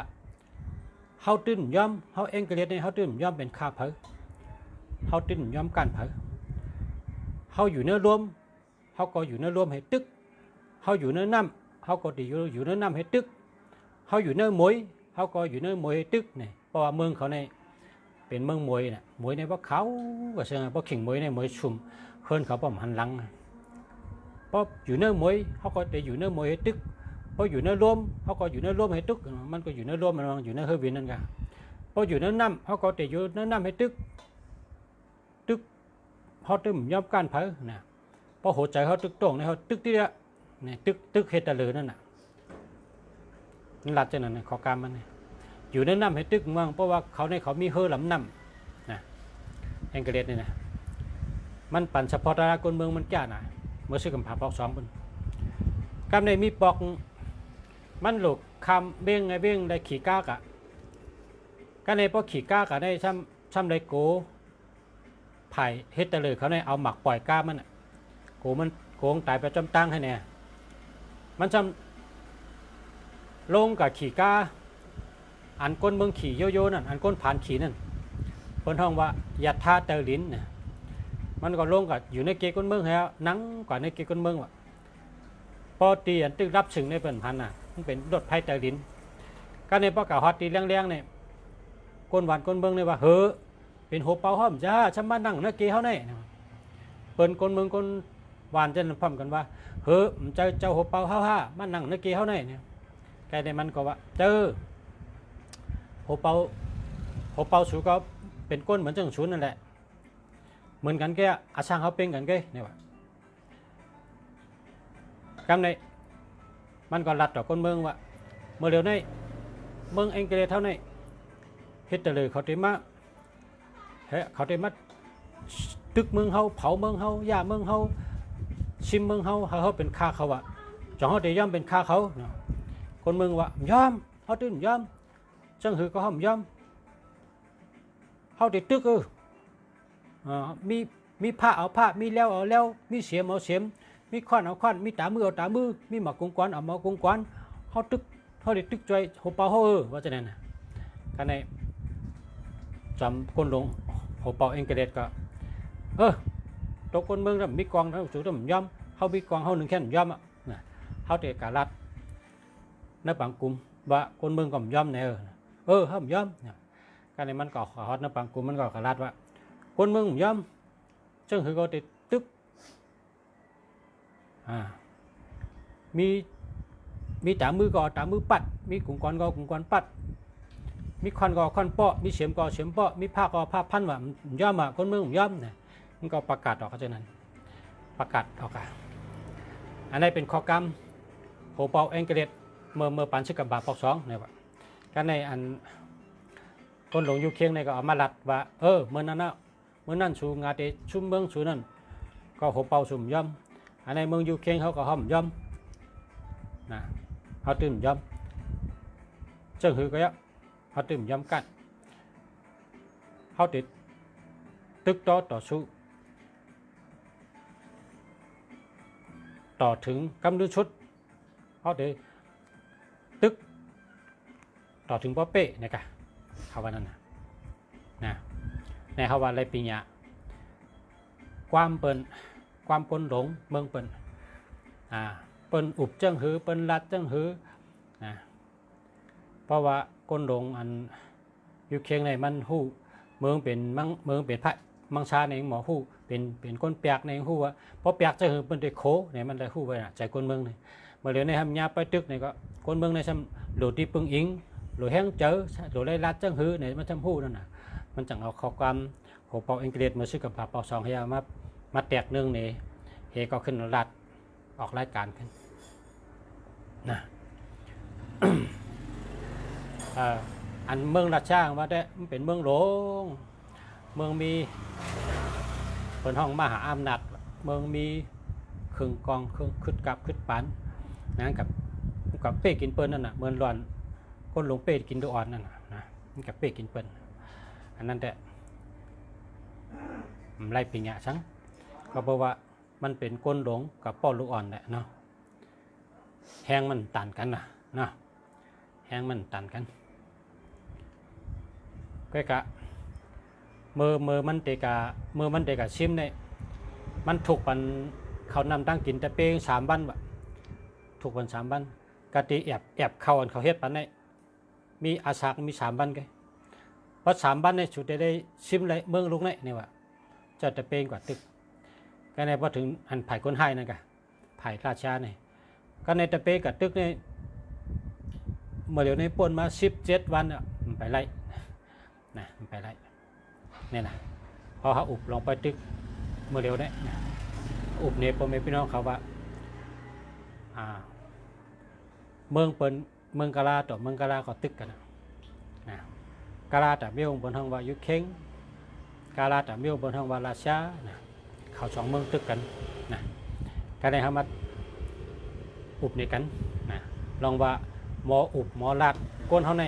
เฮาตื้นย้อมเฮาเองก็เรียนในเฮาตื้นย้อมเป็นข้าเผอเฮาตื้นย้อมกันเผอเฮาอยู่เนื้อรวมเฮาก็อยู่เนื้อรวมให้ตึก เขาอยู่เนื้อน้ำเขาก็ตีอยู่เนื้อน้ำให้ตึกเขาอยู่เนื้อมวยเขาก็อยู่เนื้อมวยให้ตึกเนี่ยเพราะว่าเมืองเขาในเป็นเมืองมวยเนี่ยมวยในพวกเขาก็เชื่อพวกขิงมวยในมวยชุ่มเคินเขาผมหันหลังเพราะอยู่เนื้อมวยเขาก็ตีอยู่เนื้อมวยให้ตึกเพราะอยู่เนื้อร่วมเขาก็อยู่เนื้อร่วมให้ตึกมันก็อยู่เนื้อร่วมมันอยู่เนื้อเฮวินนั่นกันเพราะอยู่เนื้อน้ำเขาก็ตีอยู่เนื้อน้ำให้ตึกเขาตึ้มย่อมการเผานะเพราะหัวใจเขาตึกตรงในเขาตึกที่ละนี่ตึกเฮตเลยนั่นน่ะนั่นหลักจากนั้นขอการมันอยู่ในน้ำให้ตึกเมืองเพราะว่าเขามีเฮือลำน้ำนะแองเกเลสนี่นะมันปั่นเฉพาะตลาดคนเมืองมันแก่หน่ะเมื่อซื้อกำผับปอกสองบนกำในมีปอกมันหลุกคำเบ้งไงเบ้งได้ขี่ก้ากะก็ในพวกขี่ก้ากะได้ช่ำได้โกไผ่เฮตเลยเขาเนี่ยเอาหมักปล่อยก้ามันโกมันโกงตายไปจำตั้งให้เนี่ยมันจำลงกับขี่ก้าอันก้นเมืองขี่โยนั่นอันก้นผ่านขี่นั่นคนห้องว่าหยัดท่าเตอลิ้นเนี่ยมันก็ลงกับอยู่ในเกก้นเมืองแล้วนังกว่าในเกก้นเมืองว่ะพอตีอันตึกรับสึงในเป็นพันน่ะมันเป็นรถไผ่เตอลิ้นก็ในพวกเก่าฮอตตีเลี้ยงเนี่ยก้นหวานก้นเมืองเนี่ยว่าเฮ้อเป็นหัวเป่าห้อมจ้าฉันมานั่งนักเกเขาเนี่ยเปิ้นคนเมืองคนหวานจะพร้อมกันว่าเฮ้อเจ้าหัวเป่าฮ่ามานั่งนักเกเขาเนี่ยแกในมันก็ว่าเจอหัวเป่าสูก็เป็นก้นเหมือนจังชูนั่นแหละเหมือนกันแกอาช่างเขาเป็นกันแกเนี่ยว่ากำในมันก็รัดต่อคนเมืองว่าเมื่อเร็วในเมืองเองเกเรเท่านี้เฮ็ดเลยเขาตีมาเขาได้มาตึกเมืองเฮาเผาเมืองเฮาย่าเมืองเฮาชิมเมืองเฮาเขาเป็นข้าเขาอะจองเขาได้ย่อมเป็นข้าเขาคนเมืองว่าย่อมเขาตื่นย่อมจังหือก็ห้อมย่อมเขาได้ตึกมีผ้าเอาผ้ามีแล้วเอาแล้วมีเสียมเอาเสียมมีขวานเอาขวานมีตามือเอาตามือมีหมากกงกวนเอาหมากกงกวนเขาตึกเขาได้ตึกใจหัวเป่าเขาว่าจะนั่นกันในจำคนลงหัวเป่าเองกระเด็ดก็ตัวคนเมืองน่ะมีกองเท่าสูงย่อมเขามีกองเขาหนึ่งแค่ย่อมอ่ะเขาเตะกาลัดนับบางกลุ่มว่าคนเมืองก็ย่อมเนี่ยเขาย่อมการในมันก็ฮอตนับบางกลุ่มมันก็กาลัดว่าคนเมืองย่อมซึ่งคือเขาเตะตึกมีตามือก็ตามือปัดมีกุงกรก็กุงกรปัดมีควันก็ควันเปาะมีเสียมก็เสียมเปาะมีผ้าก็ผ้าพันว่าย่อมคนเมืองย่อมเนี่ยมันก็ประกาศออกเขาเช่นนั้นประกาศออกอันนี้เป็นข้อกรรมโหเป่าเองเกเรตเมื่อปันชิกับบาปอกสองเนี่ยว่าการในอันคนหลงอยู่เคียงในก็เอามาลัดว่าเมื่อนั้นชูงาเตชุ่มเมืองชูนั่นก็โหเป่าชุ่มย่อมอันในเมืองอยู่เคียงเขาก็ห้อมย่อมนะเขาตื่นย่อมเจ้าหือก็ยะเขาตื่นย่อมกันเขาติดตึกต่อสู้ต่อถึงกำลังชุดเขาติดตึกต่อถึงป้อเป้เนี่ยกันเขาว่านั่นนะในเขาว่าอะไรปีนี้ความเปิ้นความคนหลงเมืองเปิ้นเปิ้นอุบเจ้งหือเปิ้นรัดเจ้งหือนะเพราะว่าคนหลงอันอยู่เคียงในมันหู้เมืองเป็นเมืองเป็นพระมังชาในหมอหู้เป็นคนเปียกในหู้ว่าเพราะเปียกจะหือเป็นได้โคเนี่ยมันได้หู้ไว้ใจคนเมืองนี่เมื่อเดี๋ยวในทำยาไปตึกเนี่ยก็คนเมืองในทำหลุดที่ปึงอิงหลุดแห้งเจอหลุดไรรัดเจ้งหือเนี่ยมันทำหู้นั่นน่ะมันจังเอาข้อความโหเป่าอังกฤษมาซื้อกับปอสองให้มาแตกเนื่องนี่เฮก็ขึ้นรัดออกรายการขึ้นนะ อันเมืองราชางว่าได้มันเป็นเมืองหลวงเมืองมีเป็นห้องมหาอำนาจเมืองมีเครื่องกองเครื่องขึ้นปันนั่นกับเป้กินเปิ้ลนั่นน่ะเมืองร้อนคนหลงเป้กินดูอ่อนนั่นนะกับเป้กินเปิ้ลอันนั้นแต่ไล่ปีเงี้ยชั้งก็เพราะว่ามันเป็นก้นหลงกับป้อลูกอ่อนแหละเนาะแห้งมันตันกันนะแห้งมันตันกันก็กะเมื่อมันเตกะชิมเนี่ยมันถูกปันเขานำตั้งกินแต่เป้ง3 วันวะ ทุกวัน3 วันกติแอบเข้าอันเขาเฮ็ดปันได้มีอาสามี3 วันกันเพราะ3 วันในสุดได้ชิมเลยเมืองลุงเนี่ยว่าจะแต่เป็นกว่าตึกก็ในพอถึงอันไผ่คนให้นั่นกะไผ่ราชาเนี่ยก็ในตะเปกับตึกเนี่ยเมื่อเดี๋ยวในป่นมา17 วันมันไปไล่นะมันไปไล่เนี่ยนะพอเขาอุบลงไปตึกเมื่อเดี๋ยวเนี่ยอุบเนี่ยพ่อแม่พี่น้องเขาว่าเมืองเปิ้นเมืองกาลาต่อเมืองกาลาก็ตึกกันนะกาลาแต่เมียวบนทางว่ายุเข่งกาลาแต่เมียวบนทางว่าราชานะเขา2 เมืองตึกกันนะการในเขามาอุบนี่กันนะลองว่าหมออุบหมอลาดก้นเท่าไหน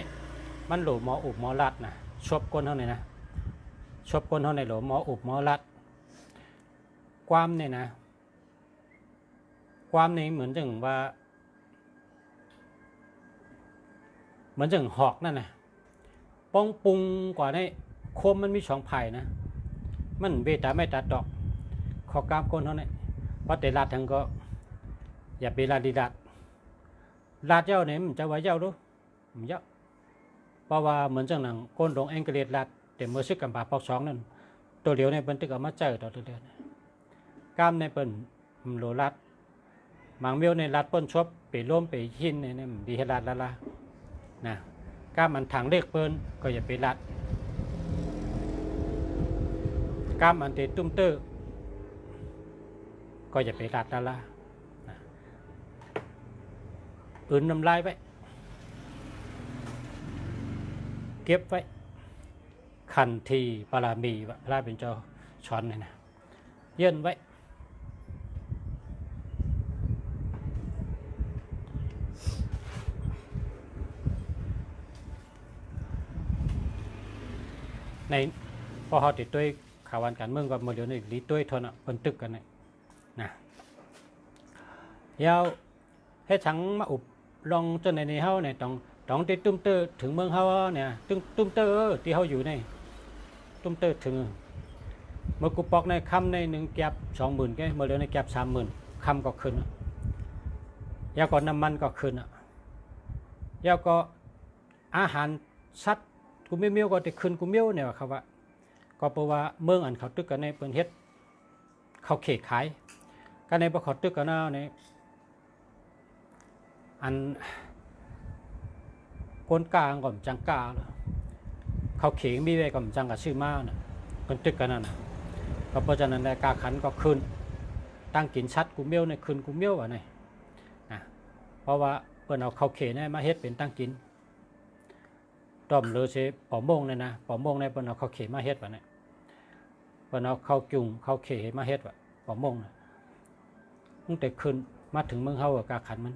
มันหลูหมออุบหมอลาดนะชบก้นเท่าไหนนะชบก้นเท่าไหนหลูหมออุบหมอลาดความเนี่ยนะความนี้เหมือนจังว่าเหมือนจังหอกนั่นนะป้องปรุงกว่านี้คมมันมี2 ไผ่นะมันเบตาไม่ตัดดอกขอกล้ามก้นเท่านั้นเพราะแต่ลาดทั้งก็อย่าไปลาดีลาดเจ้าเนี่ยมันจะไว้เจ้าดูมันเจ้าเพราะว่าเหมือนจังหนังก้นดงแองเกเลตลาดแต่เมื่อซึกกับปากปอก2นั่นตัวเดียวในเป็นตึกเอามาเจอต่อตัวเดียวกล้ามในเป็นโลลัดหมางเมียวในลัดป้นชบไปร่วมไปหินเนี่ยดีให้ลัดละนะกล้ามมันถังเล็กเปิ้นก็อย่าไปลัดกล้ามมันเตะตุ้มเตอร์ก็อย่าไปลัดละอื่นน้ำลายไว้เก็บไว้ขันทีปารามีวะพระเป็นเจ้าช้อนเลยนะเยื่นไว้ในพอเขาติดด้วยข่าววันการเมืองกับโมเดลนี่ดีด้วยทนคนตึกกันนะยาวให้ทั้งมาอุบลองจนในเฮาเนี่ยต้องติดตุ้มเตอร์ถึงเมืองเฮาเนี่ยตุ้มเตอร์ที่เฮาอยู่ในตุ้มเตอร์ถึงเมื่อกูปอกในคำใน1 แก็บ 20,000แกโมเดลในแก็บ 30,000คำก็ขึ้นยาก็น้ำมันก็ขึ้นยาก็อาหารสัตว์กูเมียวก็จะขึ้นกูเมียวเนี่ยครับว่าก็เพราะว่าเมืองอันเขาตึกกันในเปิ้นเฮ็ดเขาเขตขายกันในบ่เขาตึกกันในอันก้นกลางก่อนจังกาเขาเขงมีไว้ก่อนจังกับชื่อมาน่ะคนตึกกันนั่นน่ะก็เพราะฉะนั้นในกาขันก็ขึ้นตั้งกินชัดกูเมียวในขึ้นกูเมียวอ่ะนี่นะเพราะว่าเปิ้นเอาเขาเขเนี่ยมาเฮ็ดเป็นตั้งกินต้มเลยเสปอมงเนี่ยนะปอมงในเปิ้นเอาเขาเขมาเฮ็ดว่ะเนี่ยเปิ้นเอาเขาจุ่งเขาเขมาเฮ็ดว่ะปอมงน่ะตั้งแต่ขึ้นมาถึงเมืองเฮากับกาขันมัน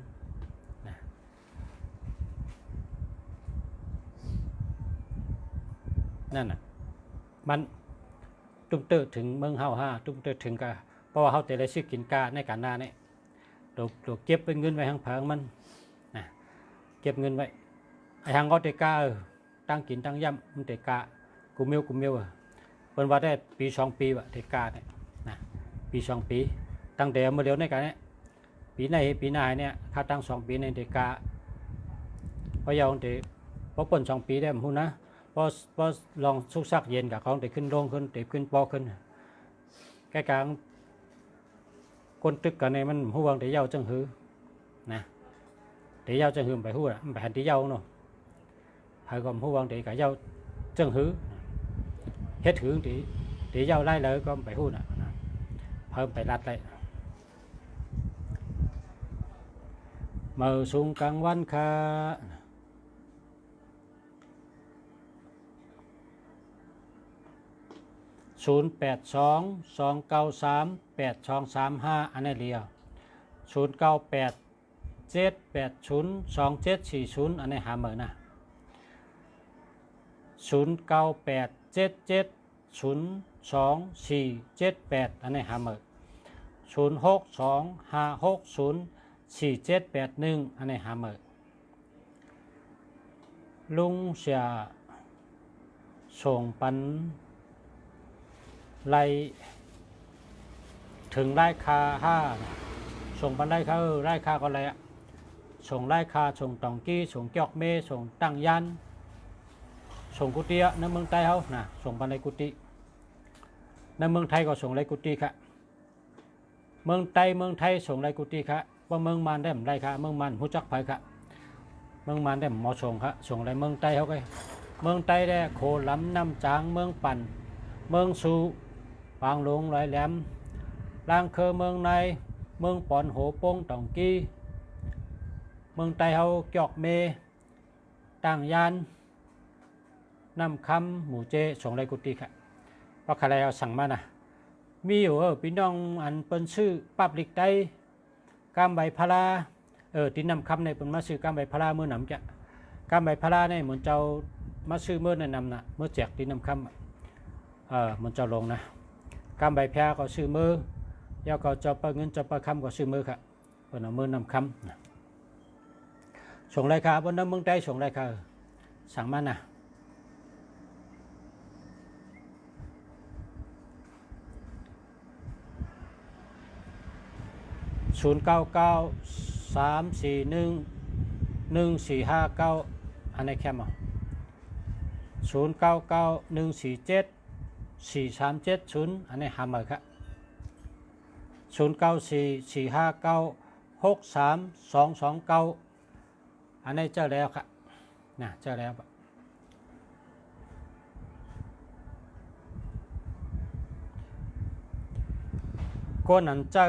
นั่นน่ะมันตุ้มเตอถึงเมืองเฮาตุ้มเตอถึงกะเพราะว่าเฮาแต่ได้ซื้อกินกาในการนาเนี่ยเราเก็บเป็นเงินไว้ทางผังมันนะเก็บเงินไว้ไอ้ทางก็เตกาตั้งกินตั้งย่ำมันเตกากูเมียวเป็นว่าได้ปี2 ปีว่ะเตกาเนี่ยนะปี2 ปีตั้งแต่เมื่อเดียวในการเนี่ยปีหน้าเนี่ยค่าตั้ง2 ปีในเตกาเพราะยาวเตเพราะป่น2 ปีได้ผมพูดนะพอลองสุกซักเย็นกับเขาแต่ขึ้นลงขึ้นเตะขึ้นปอขึ้นแก่กลางคนตึกกันในมันหัวเตะเย้าจังหือนะเตะเย้าจังหือไปหัวไปหันเตะเย้าเนาะหายก็หัวเตะกับเย้าจังหือเฮ็ดหือเตะเย้าไล่เลยก็ไปหัวน่ะเพิ่มไปรัดเลยเมื่อสูงกลางวันค่ะ0822938235อันนี้เรียว0987802740อันนี้หาเหมือนนะ0987702478อันนี้หาเหมือน0625604781อันนี้หาเหมือนลุงเสียส่งปันไล่ถึงไล่คา5ส่งปันไล่คาก็อะไร ส่งไล่คาส่งตองกี้ส่งจอกเมส่งตั้งยันส่งกุฏิในเมืองไทยเขานะส่งไปในกุฏิในเมืองไทยก็ส่งไรกุฏิค่ะเมืองไทยส่งไรกุฏิค่ะว่าเมืองมันได้ไรค่ะเมืองมันหูจักไผค่ะเมืองมันได้หมอส่งค่ะส่งไรเมืองไทยเขาไงเมืองไทยได้โคล้ำน้ำจางเมืองปั่นเมืองสูปางหลวงลอยแหลมลางเคอเมืองในเมืองปอนโหปงตองกี้เมืองไทยเขาจอกเมตั้งยันน้ำคำหมูเจส่งไรกุฏิค่ะเพราะใครเอาสั่งมานะมีอยู่พี่น้องอันเป็นชื่อปับลิกไตกามใบพลาที่นำคำในเป็นมาซื้อกามใบพลาเมื่อนำจะกามใบพลาเนี่ยเหมือนเจ้ามาซื้อเมื่อในนำนะเมื่อแจกที่นำคำเหมือนเจ้าลงนะกามใบแพรก็ซื้อมือยาวก็จะประเงินจะประคำก็ซื้อมือค่ะเป็นเอามือนำคำนะส่งไรค่ะบนน้ำเมืองไทยส่งไรค่ะสั่งมานะ0993411459อันนี้แค่มา0991474370อันนี้หามาครับ0944596322อันนี้เจอแล้วครับนะเจอแล้วก็นั้นเจอ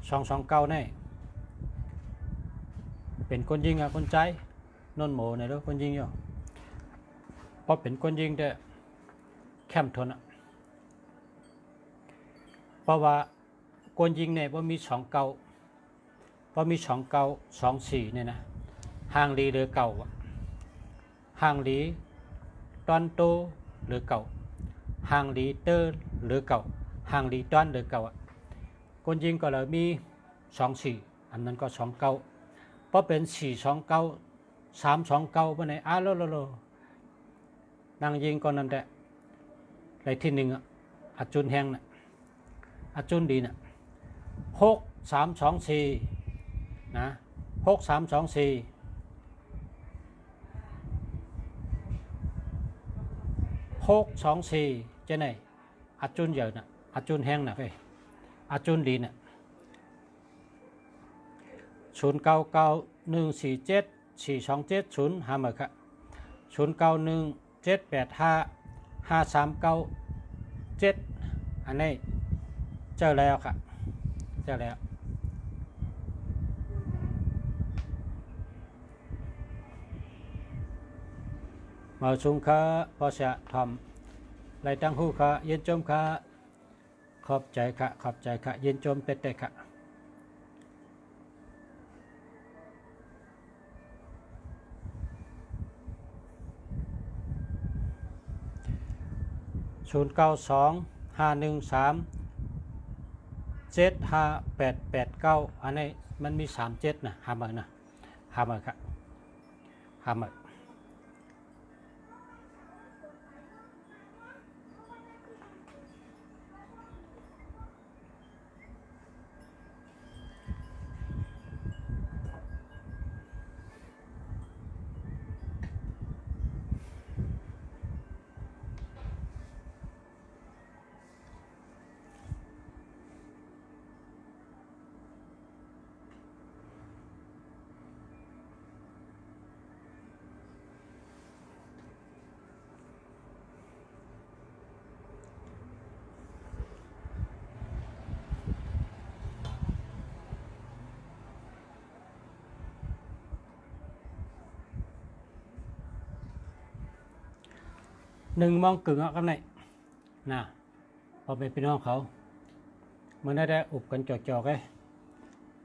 229นี่เป็นคนยิงคนใจนนโหมในรถคนยิงอยู่พอเป็นคนยิงเด้อแคมทนเพราะว่าคนยิงเนี่ยว่ามี2 เก่าเพราะมี2 เก่า2 4เนี่ยนะห่างลีหรือเก่าห่างลีตอนโตหรือเก่าห่างลีเตอร์หรือเก่าห่างลีตอนหรือเก่าคนยิงก็เลยมี2 4อันนั้นก็2 เก่าเพราะเป็น4 2 เก่า3 2 เก่าไปไหนโลนางยิงก็นั่นแหละในที่1อาจุนแห้งน่ะอาจุนดีน่ะ6324นะ6324เจ้าไหนอาจุนใหญ่น่ะอาจุนแห้งน่ะเว้ยอาจุนดีน่ะ0991474270หามาค่ะ0917855397อันนี้เจอแล้วค่ะเจอแล้วมาชุมค่ะพอจะทำไรตั้งหูค่ะเย็นจมค่ะขอบใจค่ะเย็นจมเตะค่ะ092513758889อันนี้มันมี37นะหามานะหามาค่ะหามา1 โมงครึ่งครับนี่นะพอเป็นพี่น้องเขาเมื่อได้อุบกันจอกๆเลย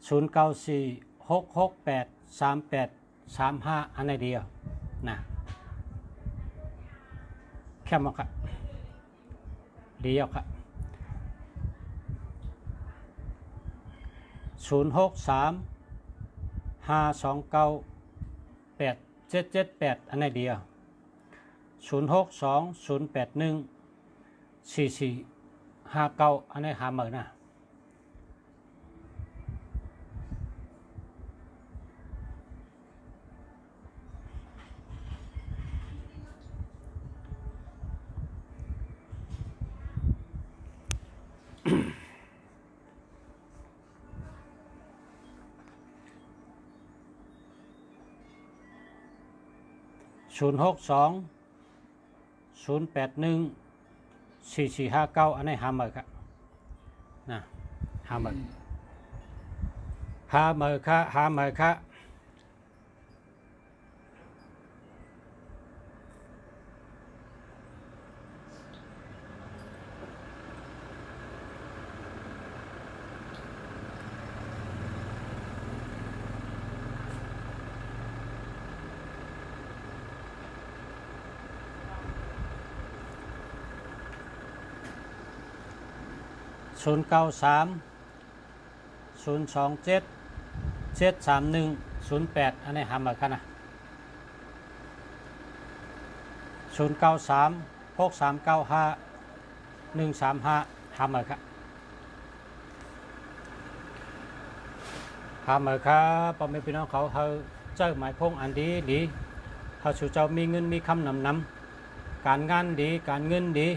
0946683835อันไหนเดียวนะแค่มาครับเดียวครับ0635298778อันไหนเดียว0620814459อันนี้หาเหมือนนะ 062 081 4459อันนี้หาเมอครับนะหาเมอค่ะ093 027 731 08อันนี้หาเมอค่ะนะ093 6395 135หาเมอค่ะหาเมอค่ะพ่อแม่พี่น้องเขาเจ้าหมายพงอันดีเขาสู่เจ้ามีเงินมีคำนำการงานดีการเงินดี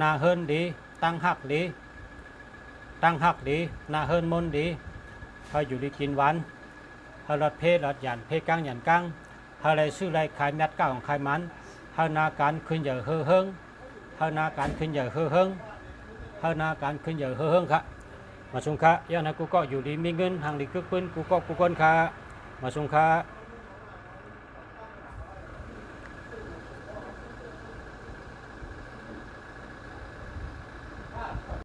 นาเฮินดีตั้งหักดีนาเฮินมนดีเขาอยู่ดีกินหวานเขาลดเพศลดหยันเพศกลางหยันกลางเขาเลยซื้อไรขายแมตก้าของขายมันเขานาการขึ้นใหญ่เฮิงเขานาการขึ้นใหญ่เฮิงค่ะมาชงค่ะย้อนให้กูก็อยู่ดีมีเงินทางดีกึกปืนกูก็กูก้นค่ะมาชงค่ะ